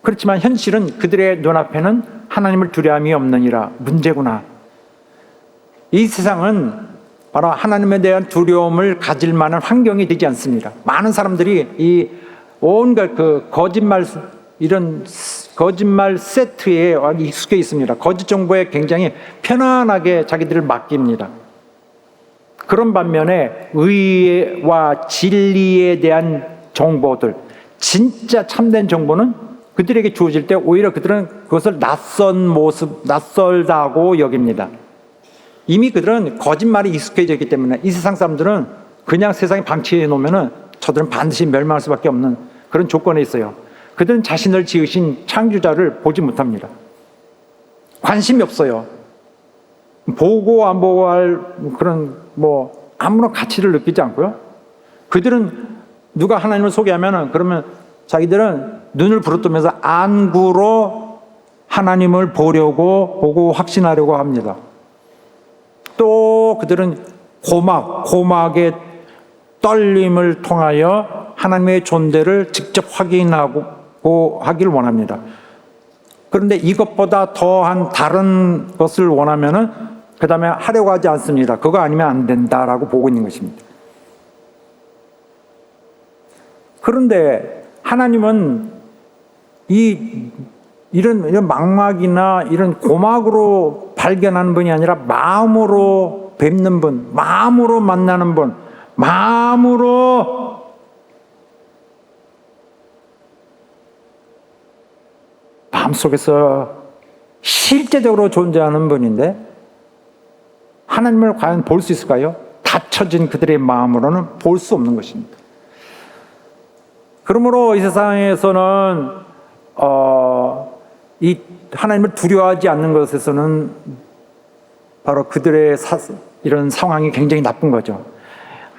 그렇지만 현실은 그들의 눈앞에는 하나님을 두려움이 없느니라. 문제구나. 이 세상은 바로 하나님에 대한 두려움을 가질 만한 환경이 되지 않습니다. 많은 사람들이 이 온갖 그 이런 거짓말 세트에 익숙해 있습니다. 거짓 정보에 굉장히 편안하게 자기들을 맡깁니다. 그런 반면에 의와 진리에 대한 정보들, 진짜 참된 정보는 그들에게 주어질 때 오히려 그들은 그것을 낯설다고 여깁니다. 이미 그들은 거짓말이 익숙해져 있기 때문에 이 세상 사람들은 그냥 세상에 방치해 놓으면은 저들은 반드시 멸망할 수밖에 없는 그런 조건에 있어요. 그들은 자신을 지으신 창조자를 보지 못합니다. 관심이 없어요. 보고 안 보고 할 그런 아무런 가치를 느끼지 않고요. 그들은 누가 하나님을 소개하면은 그러면 자기들은 눈을 부릅뜨면서 안구로 하나님을 보고 확신하려고 합니다. 또 그들은 고막의 떨림을 통하여 하나님의 존재를 직접 확인하고 하기를 원합니다. 그런데 이것보다 더한 다른 것을 원하면은 그 다음에 하려고 하지 않습니다. 그거 아니면 안 된다라고 보고 있는 것입니다. 그런데 하나님은 이런 망막이나 이런 고막으로 발견하는 분이 아니라 마음으로 뵙는 분, 마음으로 만나는 분, 마음으로 마음속에서 실제적으로 존재하는 분인데 하나님을 과연 볼 수 있을까요? 닫혀진 그들의 마음으로는 볼 수 없는 것입니다. 그러므로 이 세상에서는 이 하나님을 두려워하지 않는 것에서는 바로 그들의 이런 상황이 굉장히 나쁜 거죠.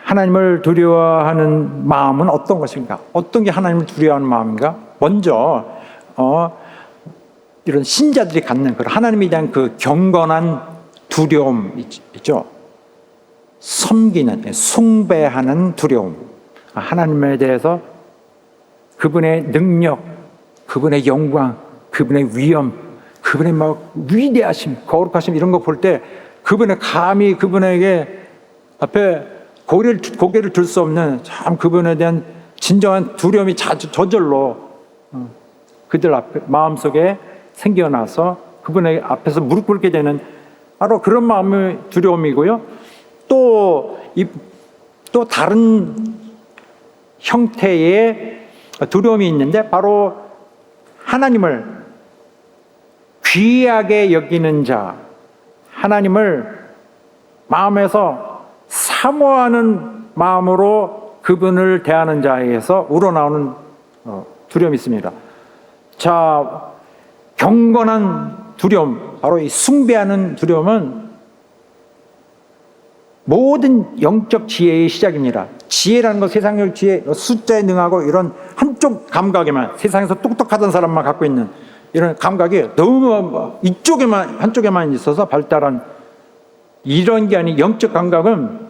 하나님을 두려워하는 마음은 어떤 것인가? 어떤 게 하나님을 두려워하는 마음인가? 먼저 이런 신자들이 갖는 그 하나님에 대한 그 경건한 두려움 있죠. 섬기는, 숭배하는 두려움. 하나님에 대해서 그분의 능력, 그분의 영광, 그분의 위엄, 그분의 위대하심, 거룩하심 이런 거 볼 때 그분의 감히 그분에게 앞에 고개를 들 수 없는 참 그분에 대한 진정한 두려움이 저절로 그들 앞에 마음속에 생겨나서 그분의 앞에서 무릎 꿇게 되는 바로 그런 마음의 두려움이고요. 또 다른 형태의 두려움이 있는데 바로 하나님을 귀하게 여기는 자, 하나님을 마음에서 사모하는 마음으로 그분을 대하는 자에서 우러나오는 두려움이 있습니다. 자, 경건한 두려움, 바로 이 숭배하는 두려움은 모든 영적 지혜의 시작입니다. 지혜라는 건 세상적 지혜, 숫자에 능하고 이런 한쪽 감각에만, 세상에서 똑똑하던 사람만 갖고 있는 이런 감각이 너무 이쪽에만, 한쪽에만 있어서 발달한 이런 게 아닌 영적 감각은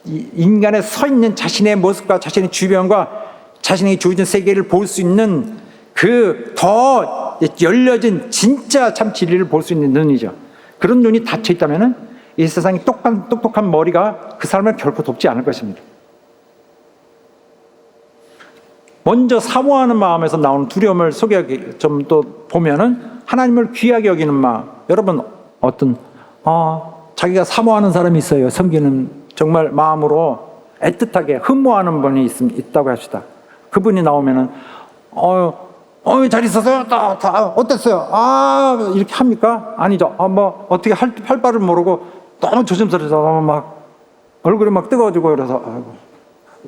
인간의 서 있는 자신의 모습과 자신의 주변과 자신에게 주어진 세계를 볼 수 있는 그 더 열려진 진짜 참 진리를 볼 수 있는 눈이죠. 그런 눈이 닫혀 있다면은 이 세상에 똑똑한 머리가 그 사람을 결코 돕지 않을 것입니다. 먼저 사모하는 마음에서 나오는 두려움을 소개하기 좀 또 보면은 하나님을 귀하게 여기는 마음. 여러분 어떤 자기가 사모하는 사람이 있어요. 섬기는 정말 마음으로 애틋하게 흠모하는 분이 있다고 합시다. 그분이 나오면은 잘 있었어요? 다 어땠어요? 이렇게 합니까? 아니죠. 뭐 어떻게 할 바를 모르고 너무 조심스러워서 막 얼굴이 막 뜨거워지고 그래서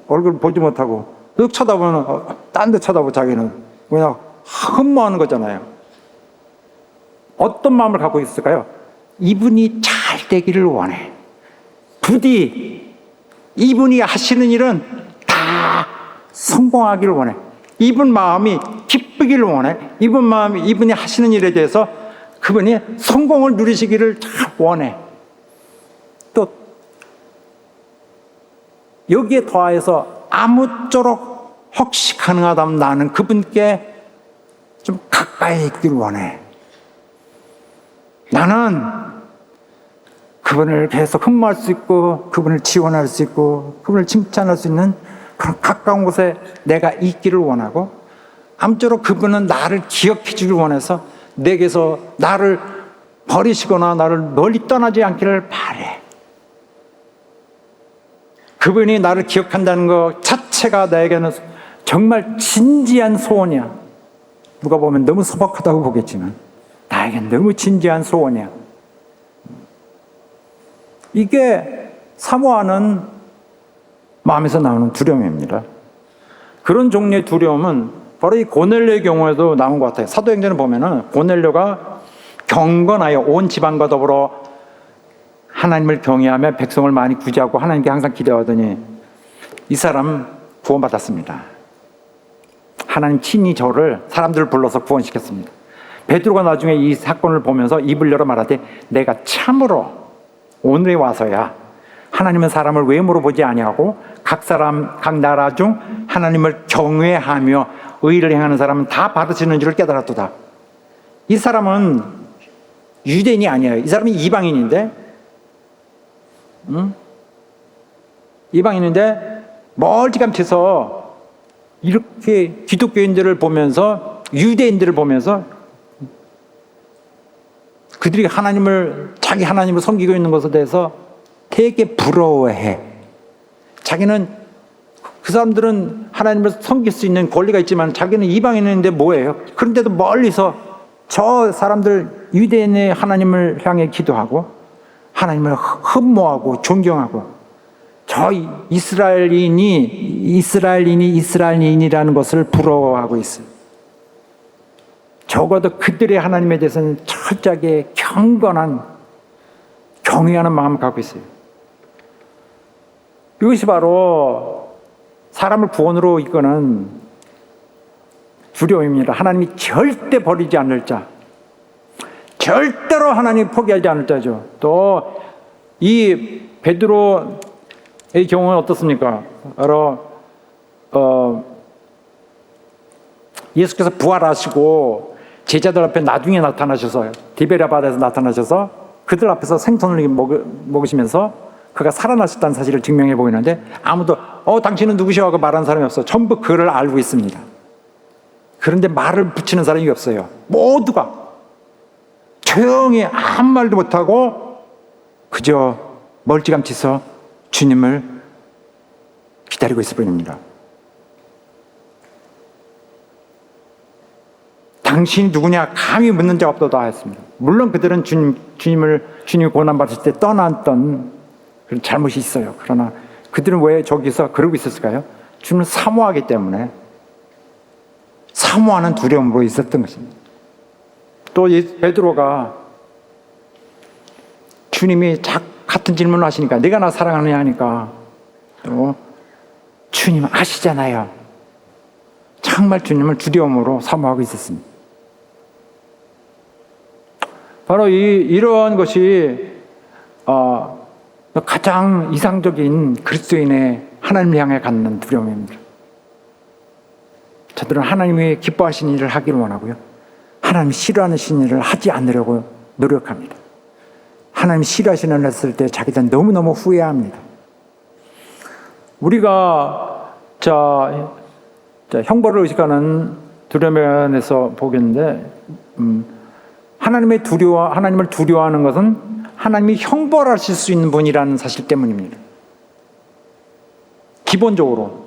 얼굴 보지 못하고 쓱 쳐다보면 딴 데 쳐다보고 자기는 그냥 흠모하는 거잖아요. 어떤 마음을 갖고 있을까요? 이분이 잘 되기를 원해. 부디 이분이 하시는 일은 다 성공하기를 원해. 이분 마음이 기쁘기를 원해. 이분이 하시는 일에 대해서 그분이 성공을 누리시기를 잘 원해. 또 여기에 더하여서 아무쪼록 혹시 가능하다면 나는 그분께 좀 가까이 있기를 원해. 나는 그분을 계속 흠모할 수 있고 그분을 지원할 수 있고 그분을 칭찬할 수 있는 그런 가까운 곳에 내가 있기를 원하고, 아무쪼록 그분은 나를 기억해 주길 원해서 내게서 나를 버리시거나 나를 멀리 떠나지 않기를 바래. 그분이 나를 기억한다는 것 자체가 나에게는 정말 진지한 소원이야. 누가 보면 너무 소박하다고 보겠지만 나에겐 너무 진지한 소원이야. 이게 사모하는 마음에서 나오는 두려움입니다. 그런 종류의 두려움은 바로 이 고넬료의 경우에도 나온 것 같아요. 사도행전을 보면은 고넬료가 경건하여 온 집안과 더불어 하나님을 경외하며 백성을 많이 구제하고 하나님께 항상 기도하더니 이 사람 구원받았습니다. 하나님 친히 저를 사람들을 불러서 구원시켰습니다. 베드로가 나중에 이 사건을 보면서 입을 열어 말하되 내가 참으로 오늘에 와서야 하나님은 사람을 외모로 보지 아니하고 각 사람 각 나라 중 하나님을 경외하며 의를 행하는 사람은 다 받으시는 줄을 깨달았도다. 이 사람은 유대인이 아니에요. 이 사람이 이방인인데 이방인인데 멀찌감치서 이렇게 기독교인들을 보면서 유대인들을 보면서 그들이 자기 하나님을 섬기고 있는 것에 대해서 되게 부러워해. 자기는 그 사람들은 하나님을 섬길 수 있는 권리가 있지만 자기는 이방인인데 뭐예요? 그런데도 멀리서 저 사람들 유대인의 하나님을 향해 기도하고 하나님을 흠모하고 존경하고 저 이스라엘인이라는 것을 부러워하고 있어요. 적어도 그들의 하나님에 대해서는 철저하게 경건한 경외하는 마음을 갖고 있어요. 이것이 바로 사람을 구원으로 이끄는 두려움입니다. 하나님이 절대 버리지 않을 자, 절대로 하나님이 포기하지 않을 자죠. 또 이 베드로의 경우는 어떻습니까? 바로 예수께서 부활하시고 제자들 앞에 나중에 나타나셔서 디베랴 바다에서 나타나셔서 그들 앞에서 생선을 먹으시면서 그가 살아나셨다는 사실을 증명해 보이는데 아무도 당신은 누구시오 하고 말하는 사람이 없어요. 전부 그를 알고 있습니다. 그런데 말을 붙이는 사람이 없어요. 모두가 조용히 아무 말도 못하고 그저 멀찌감치서 주님을 기다리고 있을 뿐입니다. 당신이 누구냐 감히 묻는 자가 없도다 하였습니다. 물론 그들은 주님이 고난받으실 때 떠났던 그런 잘못이 있어요. 그러나 그들은 왜 저기서 그러고 있었을까요? 주님을 사모하기 때문에 사모하는 두려움으로 있었던 것입니다. 또 베드로가 주님이 같은 질문을 하시니까 내가 나 사랑하느냐 하니까 또 주님 아시잖아요. 정말 주님을 두려움으로 사모하고 있었습니다. 바로 이러한 것이 가장 이상적인 그리스도인의 하나님을 향해 갖는 두려움입니다. 저들은 하나님이 기뻐하시는 일을 하기를 원하고요, 하나님이 싫어하시는 일을 하지 않으려고 노력합니다. 하나님이 싫어하시는 일을 했을 때 자기들은 너무너무 후회합니다. 우리가 형벌을 의식하는 두려움에서 보겠는데, 하나님을 두려워하는 것은 하나님이 형벌하실 수 있는 분이라는 사실 때문입니다. 기본적으로.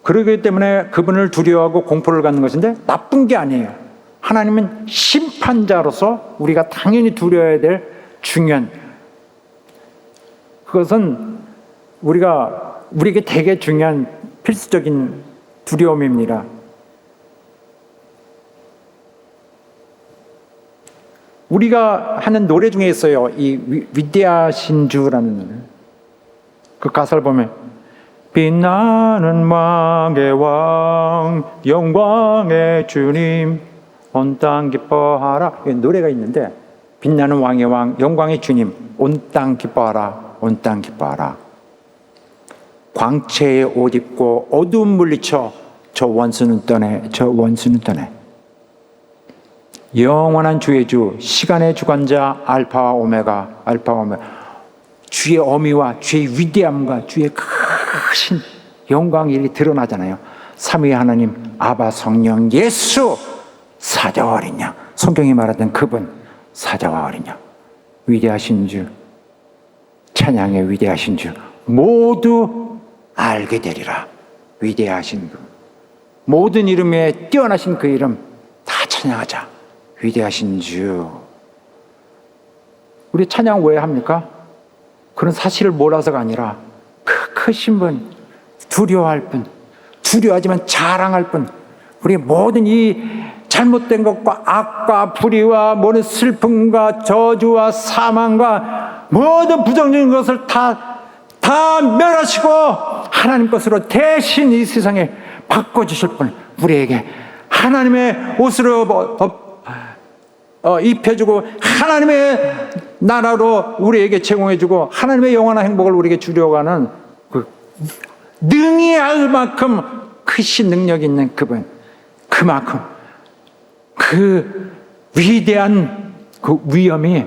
그러기 때문에 그분을 두려워하고 공포를 갖는 것인데 나쁜 게 아니에요. 하나님은 심판자로서 우리가 당연히 두려워야 될 중요한, 그것은 우리에게 되게 중요한 필수적인 두려움입니다. 우리가 하는 노래 중에 있어요. 이 위대하신 주라는 노래. 그 가사를 보면 빛나는 왕의 왕, 영광의 주님, 온 땅 기뻐하라. 이 노래가 있는데, 빛나는 왕의 왕, 영광의 주님, 온 땅 기뻐하라, 온 땅 기뻐하라. 광채의 옷 입고 어두움 물리쳐 저 원수는 떠내, 저 원수는 떠내. 영원한 주의 주, 시간의 주관자, 알파와 오메가, 주의 어미와 주의 위대함과 주의 크신 영광이 드러나잖아요. 삼위 하나님, 아바, 성령, 예수, 사자와 어린 양. 성경이 말하던 그분, 사자와 어린 양. 위대하신 주, 찬양의 위대하신 주, 모두 알게 되리라. 위대하신 분, 모든 이름에 뛰어나신 그 이름 다 찬양하자. 위대하신 주. 우리 찬양 왜 합니까? 그런 사실을 몰라서가 아니라 그 크신 분, 두려워할 분, 두려워하지만 자랑할 분, 우리 모든 이 잘못된 것과 악과 불의와 모든 슬픔과 저주와 사망과 모든 부정적인 것을 다 멸하시고 하나님 것으로 대신 이 세상에 바꿔주실 분, 우리에게 하나님의 옷으로 입혀주고 하나님의 나라로 우리에게 제공해주고 하나님의 영원한 행복을 우리에게 주려고 하는 그 능히 할 만큼 크신 능력이 있는 그분, 그만큼 그 위대한 그 위엄이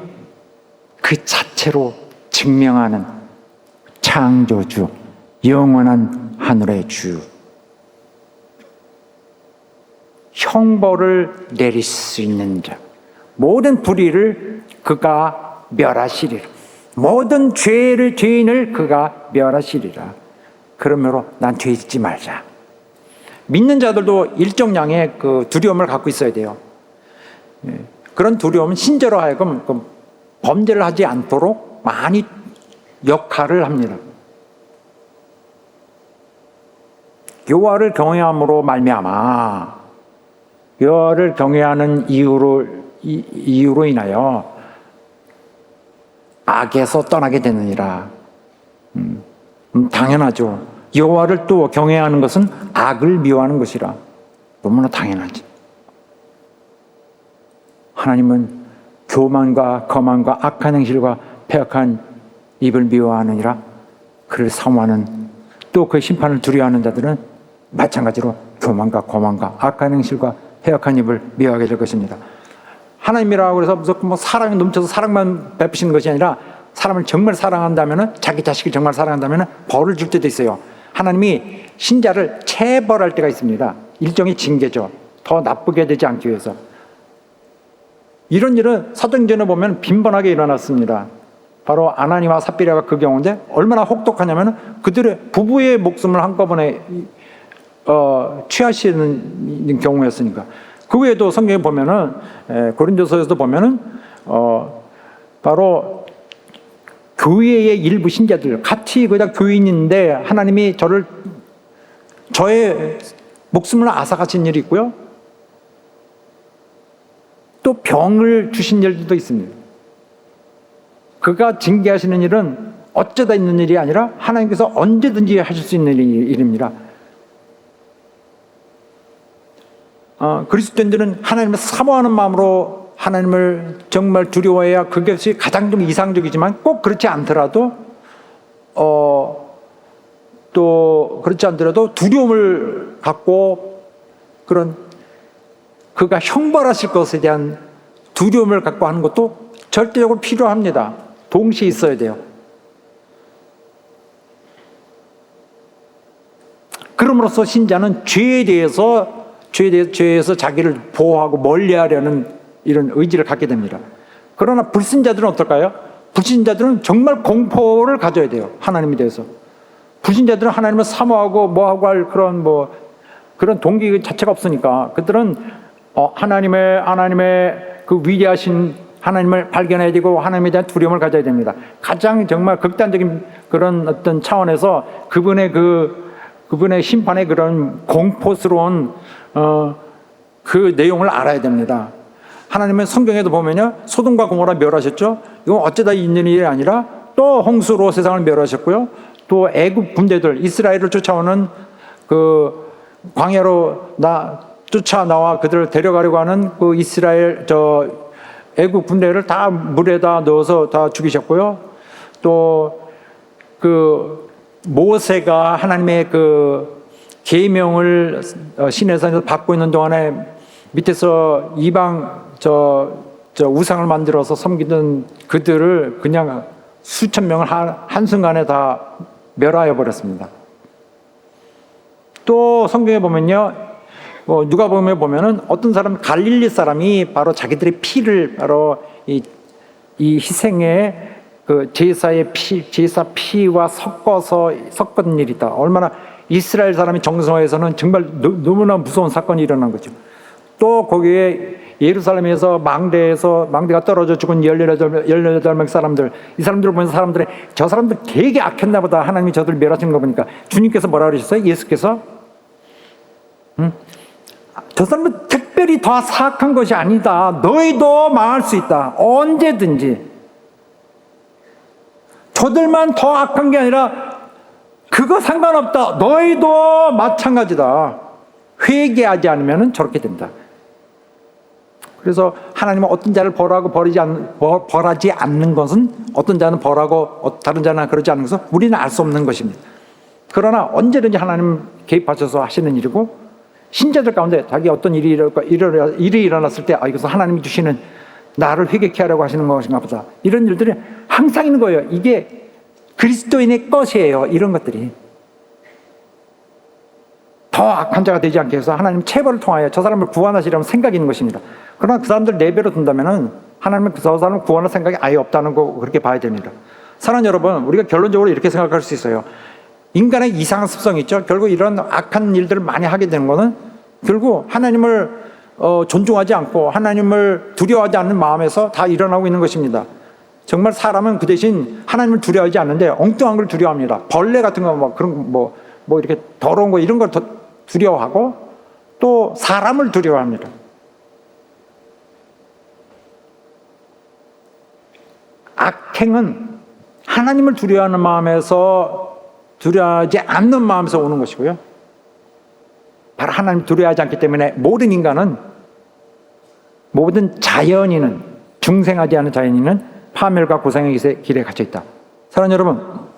그 자체로 증명하는 창조주, 영원한 하늘의 주. 형벌을 내릴 수 있는 자, 모든 불의를 그가 멸하시리라. 모든 죄인을 그가 멸하시리라. 그러므로 난 죄 짓지 말자. 믿는 자들도 일정량의 그 두려움을 갖고 있어야 돼요. 그런 두려움은 신자로 하여금 범죄를 하지 않도록 많이 역할을 합니다. 여호와를 경외함으로 말미암아, 여호와를 경외하는 이유로 인하여 악에서 떠나게 되느니라. 당연하죠. 여호와를 또 경외하는 것은 악을 미워하는 것이라. 너무나 당연하지. 하나님은 교만과 거만과 악한 행실과 패악한 입을 미워하느니라. 그를 사모하는, 또 그 심판을 두려워하는 자들은 마찬가지로 교만과 거만과 악한 행실과 패악한 입을 미워하게 될 것입니다. 하나님이라고 해서 무조건 사랑이 넘쳐서 사랑만 베푸시는 것이 아니라 사람을 정말 사랑한다면, 자기 자식을 정말 사랑한다면 벌을 줄 때도 있어요. 하나님이 신자를 체벌할 때가 있습니다. 일종의 징계죠. 더 나쁘게 되지 않기 위해서. 이런 일은 사도행전에 보면 빈번하게 일어났습니다. 바로 아나니와 삽비라가 그 경우인데, 얼마나 혹독하냐면 그들의 부부의 목숨을 한꺼번에 취하시는 경우였으니까. 그 외에도 성경에 보면은, 고린도서에서도 보면은 바로 교회의 일부 신자들, 같이 그냥 교인인데 하나님이 저의 목숨을 앗아가신 일이 있고요. 또 병을 주신 일도 있습니다. 그가 징계하시는 일은 어쩌다 있는 일이 아니라 하나님께서 언제든지 하실 수 있는 일입니다. 그리스도인들은 하나님을 사모하는 마음으로 하나님을 정말 두려워해야 그것이 가장 좀 이상적이지만 꼭 그렇지 않더라도 또 그렇지 않더라도 두려움을 갖고 그런 그가 형벌하실 것에 대한 두려움을 갖고 하는 것도 절대적으로 필요합니다. 동시에 있어야 돼요. 그럼으로써 신자는 죄에서 자기를 보호하고 멀리하려는 이런 의지를 갖게 됩니다. 그러나 불신자들은 어떨까요? 불신자들은 정말 공포를 가져야 돼요. 하나님에 대해서. 불신자들은 하나님을 사모하고 뭐하고 할 그런 동기 자체가 없으니까 그들은 하나님의 그 위대하신 하나님을 발견해야 되고 하나님에 대한 두려움을 가져야 됩니다. 가장 정말 극단적인 그런 어떤 차원에서 그분의 심판의 그런 공포스러운 그 내용을 알아야 됩니다. 하나님은 성경에도 보면요, 소돔과 고모라 멸하셨죠. 이건 어쩌다 있는 일이 아니라 또 홍수로 세상을 멸하셨고요. 또 애굽 군대들, 이스라엘을 쫓아오는 그 광야로 쫓아 나와 그들을 데려가려고 하는 그 이스라엘 애굽 군대를 다 물에다 넣어서 다 죽이셨고요. 또 그 모세가 하나님의 그 계명을 시내산에서 받고 있는 동안에 밑에서 이방 우상을 만들어서 섬기던 그들을 그냥 수천 명을 한순간에 다 멸하여 버렸습니다. 또 성경에 보면요, 누가복음에 보면은 어떤 사람 갈릴리 사람이 바로 자기들의 피를 바로 이 희생의 그 제사 피와 섞은 일이다. 얼마나 이스라엘 사람이 정성화에서는 정말 너무나 무서운 사건이 일어난 거죠. 또 거기에 예루살렘에서 망대가 떨어져 죽은 18명 사람들, 이 사람들을 보면서 저 사람들 되게 악했나 보다. 하나님이 저들을 멸하신 거 보니까 주님께서 뭐라 그러셨어요? 예수께서 저 사람은 특별히 더 사악한 것이 아니다. 너희도 망할 수 있다. 언제든지. 저들만 더 악한 게 아니라 그거 상관없다. 너희도 마찬가지다. 회개하지 않으면 저렇게 된다. 그래서 하나님은 어떤 자를 벌하지 않는 것은 어떤 자는 벌하고 다른 자는 그러지 않는 것은 우리는 알 수 없는 것입니다. 그러나 언제든지 하나님 개입하셔서 하시는 일이고, 신자들 가운데 자기 어떤 일이 일어났을 때 이것은 하나님이 주시는 나를 회개케 하려고 하시는 것인가 보다. 이런 일들이 항상 있는 거예요. 이게 그리스도인의 것이에요. 이런 것들이. 더 악한 자가 되지 않게 해서 하나님 체벌을 통하여 저 사람을 구원하시려는 생각이 있는 것입니다. 그러나 그 사람들 내버려 둔다면은 하나님은 저 사람을 구원할 생각이 아예 없다는 거 그렇게 봐야 됩니다. 사랑하는 여러분, 우리가 결론적으로 이렇게 생각할 수 있어요. 인간의 이상한 습성이 있죠. 결국 이런 악한 일들을 많이 하게 되는 거는 결국 하나님을 존중하지 않고 하나님을 두려워하지 않는 마음에서 다 일어나고 있는 것입니다. 정말 사람은 그 대신 하나님을 두려워하지 않는데 엉뚱한 걸 두려워합니다. 벌레 같은 거 그런 이렇게 더러운 거 이런 걸 더 두려워하고 또 사람을 두려워합니다. 악행은 하나님을 두려워하는 마음에서 두려워하지 않는 마음에서 오는 것이고요. 바로 하나님 두려워하지 않기 때문에 모든 자연인은, 중생하지 않은 자연인은 파멸과 고생의 길에 갇혀 있다. 사랑하는 여러분,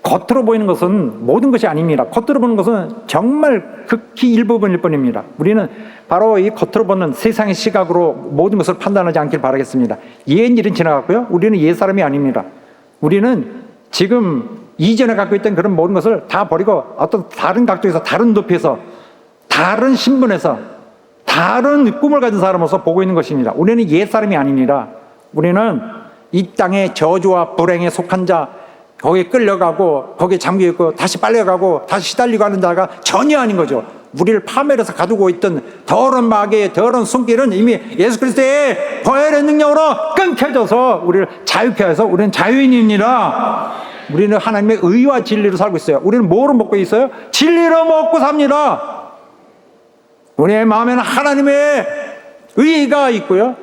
겉으로 보이는 것은 모든 것이 아닙니다. 겉으로 보는 것은 정말 극히 일부분일 뿐입니다. 우리는 바로 이 겉으로 보는 세상의 시각으로 모든 것을 판단하지 않길 바라겠습니다. 옛 일은 지나갔고요. 우리는 옛 사람이 아닙니다. 우리는 지금 이전에 갖고 있던 그런 모든 것을 다 버리고 어떤 다른 각도에서, 다른 높이에서, 다른 신분에서, 다른 꿈을 가진 사람으로서 보고 있는 것입니다. 우리는 옛 사람이 아닙니다. 우리는 이 땅의 저주와 불행에 속한 자, 거기에 끌려가고 거기에 잠겨있고 다시 빨려가고 다시 시달리고 하는 자가 전혀 아닌 거죠. 우리를 파멸해서 가두고 있던 더러운 마귀의 더러운 손길은 이미 예수 그리스도의 보혈의 능력으로 끊겨져서 우리를 자유케 해서 우리는 자유인입니다. 우리는 하나님의 의와 진리로 살고 있어요. 우리는 뭐로 먹고 있어요? 진리로 먹고 삽니다. 우리의 마음에는 하나님의 의가 있고요,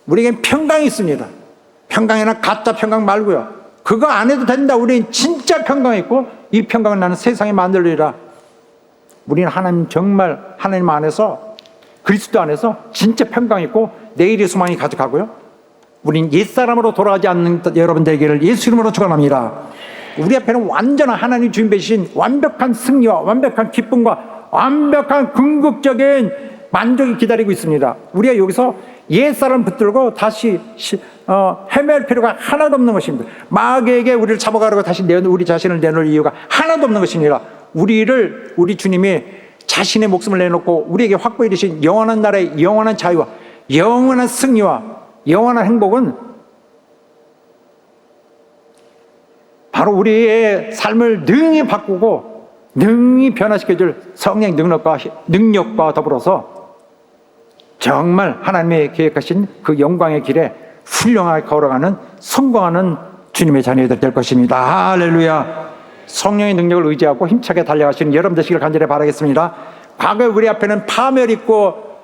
우리에겐 평강이 있습니다. 평강이나 가짜 평강 말고요, 그거 안 해도 된다. 우리는 진짜 평강이 있고, 이 평강은 나는 세상에 만들리라. 우리는 하나님, 정말 하나님 안에서, 그리스도 안에서 진짜 평강이 있고 내일의 소망이 가득하고요, 우린 옛사람으로 돌아가지 않는 여러분 되기를 예수 이름으로 축원합니다. 우리 앞에는 완전한 하나님 준비하신 완벽한 승리와 완벽한 기쁨과 완벽한 궁극적인 만족이 기다리고 있습니다. 우리가 여기서 옛사람 붙들고 다시 헤맬 필요가 하나도 없는 것입니다. 마귀에게 우리를 잡아가려고 다시 우리 자신을 내놓을 이유가 하나도 없는 것입니다. 우리 주님이 자신의 목숨을 내놓고 우리에게 확보해 주신 영원한 나라의 영원한 자유와 영원한 승리와 영원한 행복은 바로 우리의 삶을 능히 바꾸고 능히 변화시켜줄 성령의 능력과 더불어서 정말 하나님의 계획하신 그 영광의 길에 훌륭하게 걸어가는 성공하는 주님의 자녀들 될 것입니다. 할렐루야. 성령의 능력을 의지하고 힘차게 달려가시는 여러분 되시길 간절히 바라겠습니다. 과거에 우리 앞에는 파멸이 있고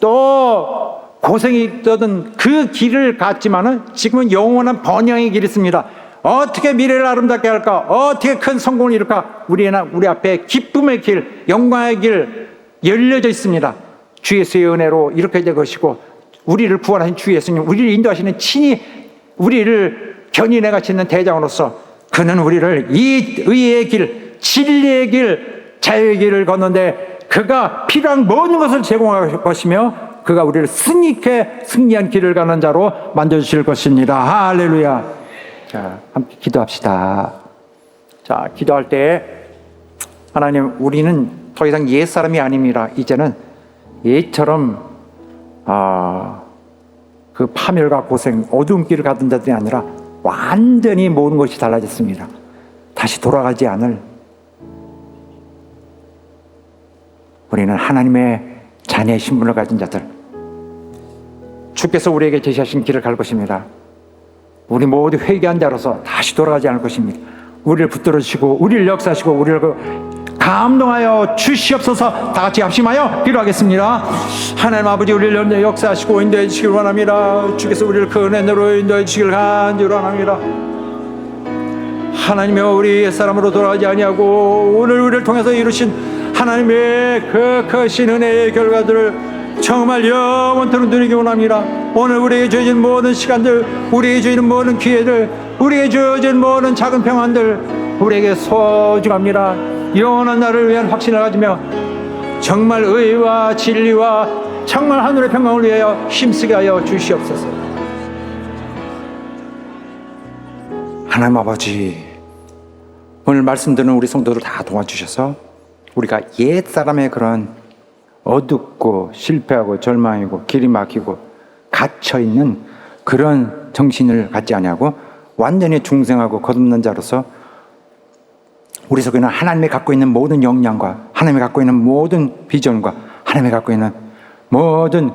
또 고생이 있던 그 길을 갔지만은 지금은 영원한 번영의 길이 있습니다. 어떻게 미래를 아름답게 할까? 어떻게 큰 성공을 이룰까? 우리 앞에 기쁨의 길, 영광의 길 열려져 있습니다. 주 예수의 은혜로 이렇게 될 것이고, 우리를 구원하신 주 예수님, 우리를 인도하시는 친히 우리를 견인해 가시는 대장으로서 그는 우리를 이 의의 길, 진리의 길, 자유의 길을 걷는데 그가 필요한 모든 것을 제공할 것이며 그가 우리를 승리한 길을 가는 자로 만들어주실 것입니다. 할렐루야. 자, 함께 기도합시다. 자, 기도할 때 하나님, 우리는 더 이상 옛사람이 아닙니다. 이제는 옛처럼 그 파멸과 고생, 어두운 길을 가던 자들이 아니라 완전히 모든 것이 달라졌습니다. 다시 돌아가지 않을, 우리는 하나님의 자녀의 신분을 가진 자들, 주께서 우리에게 제시하신 길을 갈 것입니다. 우리 모두 회개한 자로서 다시 돌아가지 않을 것입니다. 우리를 붙들어 주시고 우리를 역사하시고 우리를 감동하여 주시옵소서. 다 같이 합심하여 기도하겠습니다. 하나님 아버지, 우리를 역사하시고 인도해 주시길 원합니다. 주께서 우리를 그 은혜로 인도해 주시길 간절히 원합니다. 하나님이여, 우리 옛사람으로 돌아가지 아니하고 오늘 우리를 통해서 이루신 하나님의 그 크신 은혜의 결과들을 정말 영원토록 누리기 원합니다. 오늘 우리에게 주어진 모든 시간들, 우리에게 주어진 모든 기회들, 우리에게 주어진 모든 작은 평안들 우리에게 소중합니다. 영원한 나를 위한 확신을 가지며 정말 의와 진리와 정말 하늘의 평강을 위하여 힘쓰게 하여 주시옵소서. 하나님 아버지, 오늘 말씀 듣는 우리 성도들 다 도와주셔서 우리가 옛사람의 그런 어둡고 실패하고 절망이고 길이 막히고 갇혀있는 그런 정신을 갖지 아니하고 완전히 중생하고 거듭난 자로서 우리 속에는 하나님이 갖고 있는 모든 역량과 하나님이 갖고 있는 모든 비전과 하나님이 갖고 있는 모든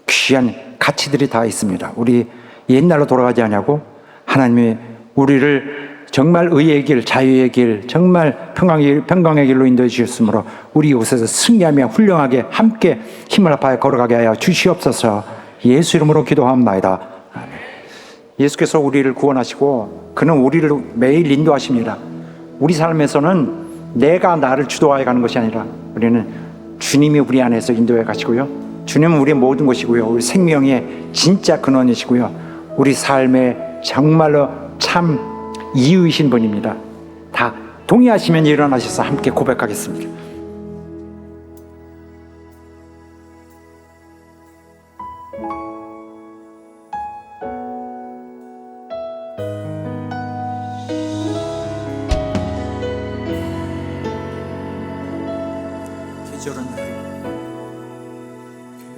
귀한 가치들이 다 있습니다. 우리 옛날로 돌아가지 아니하고 하나님이 우리를 정말 의의 길, 자유의 길, 정말 평강의 길로 인도해 주셨으므로 우리 이곳에서 승리하며 훌륭하게 함께 힘을 합하여 걸어가게 하여 주시옵소서. 예수 이름으로 기도합나이다. 예수께서 우리를 구원하시고 그는 우리를 매일 인도하십니다. 우리 삶에서는 내가 나를 주도하여 가는 것이 아니라 우리는 주님이 우리 안에서 인도해 가시고요, 주님은 우리의 모든 것이고요, 우리 생명의 진짜 근원이시고요, 우리 삶의 정말로 참 이유이신 분입니다. 다 동의하시면 일어나셔서 함께 고백하겠습니다.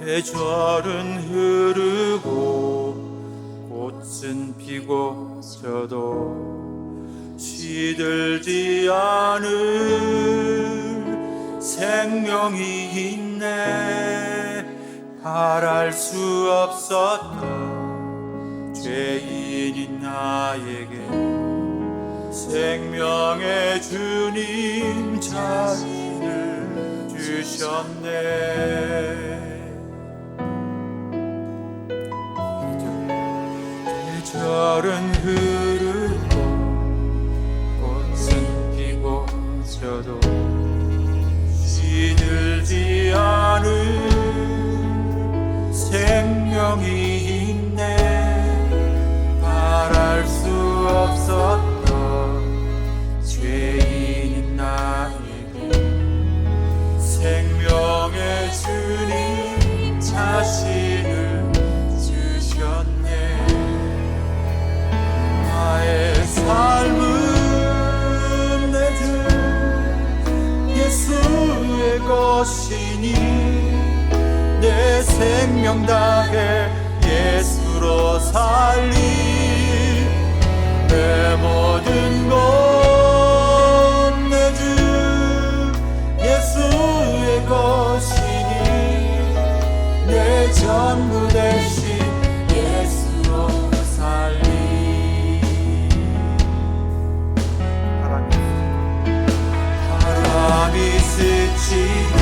계절은 흐르고 꽃은 피고 져도 시들지 않을 생명이 있네. 바랄 수 없었던 죄인인 나에게 생명의 주님 자신을 주셨네. 계절은 흐르고 꽃은 피고 져도 시들지 않은 생명이 있네. 바랄 수 없었던 죄인인 나에게 생명의 주님 자신을 주셨네. 나의 삶은 내 주 예수의 것이니 내 생명 다해 예수로 살리. 내 모든 것 내 주 예수의 것이니 내 전부 대신 예수로 살리. 바람이 스치는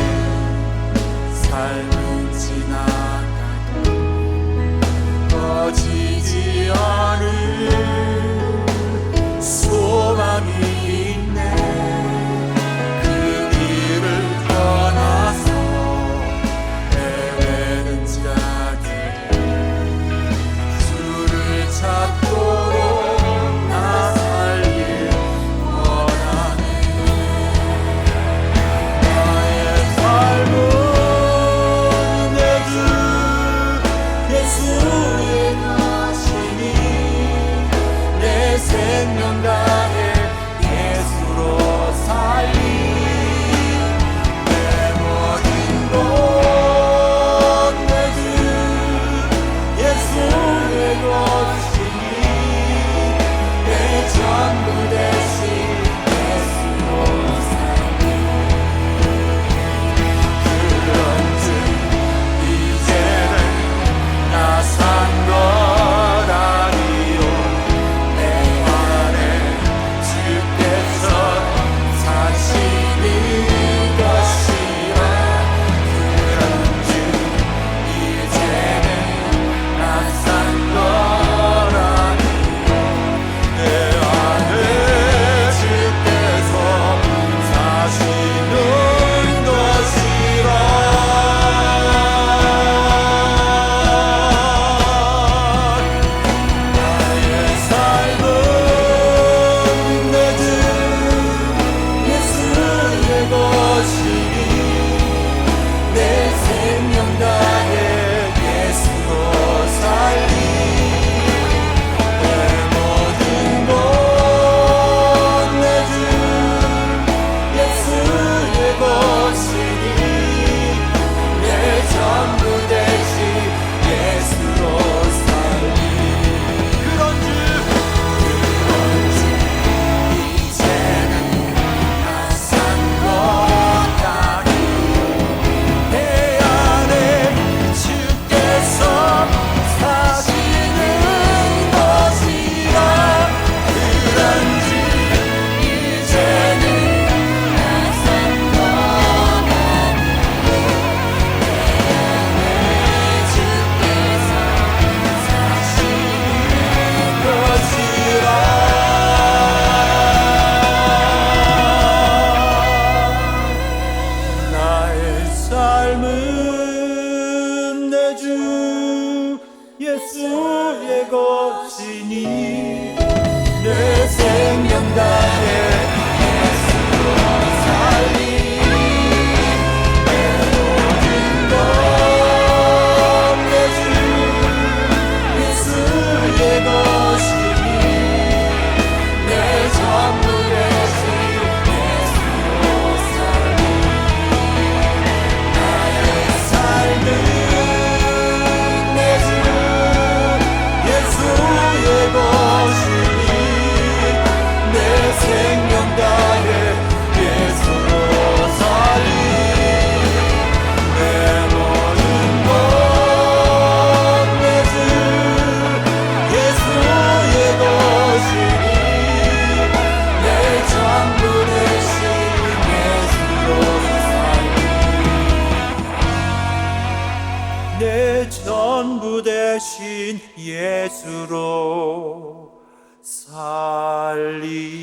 삶은 지나가도 꺼지지 않은 대신 예수로 살리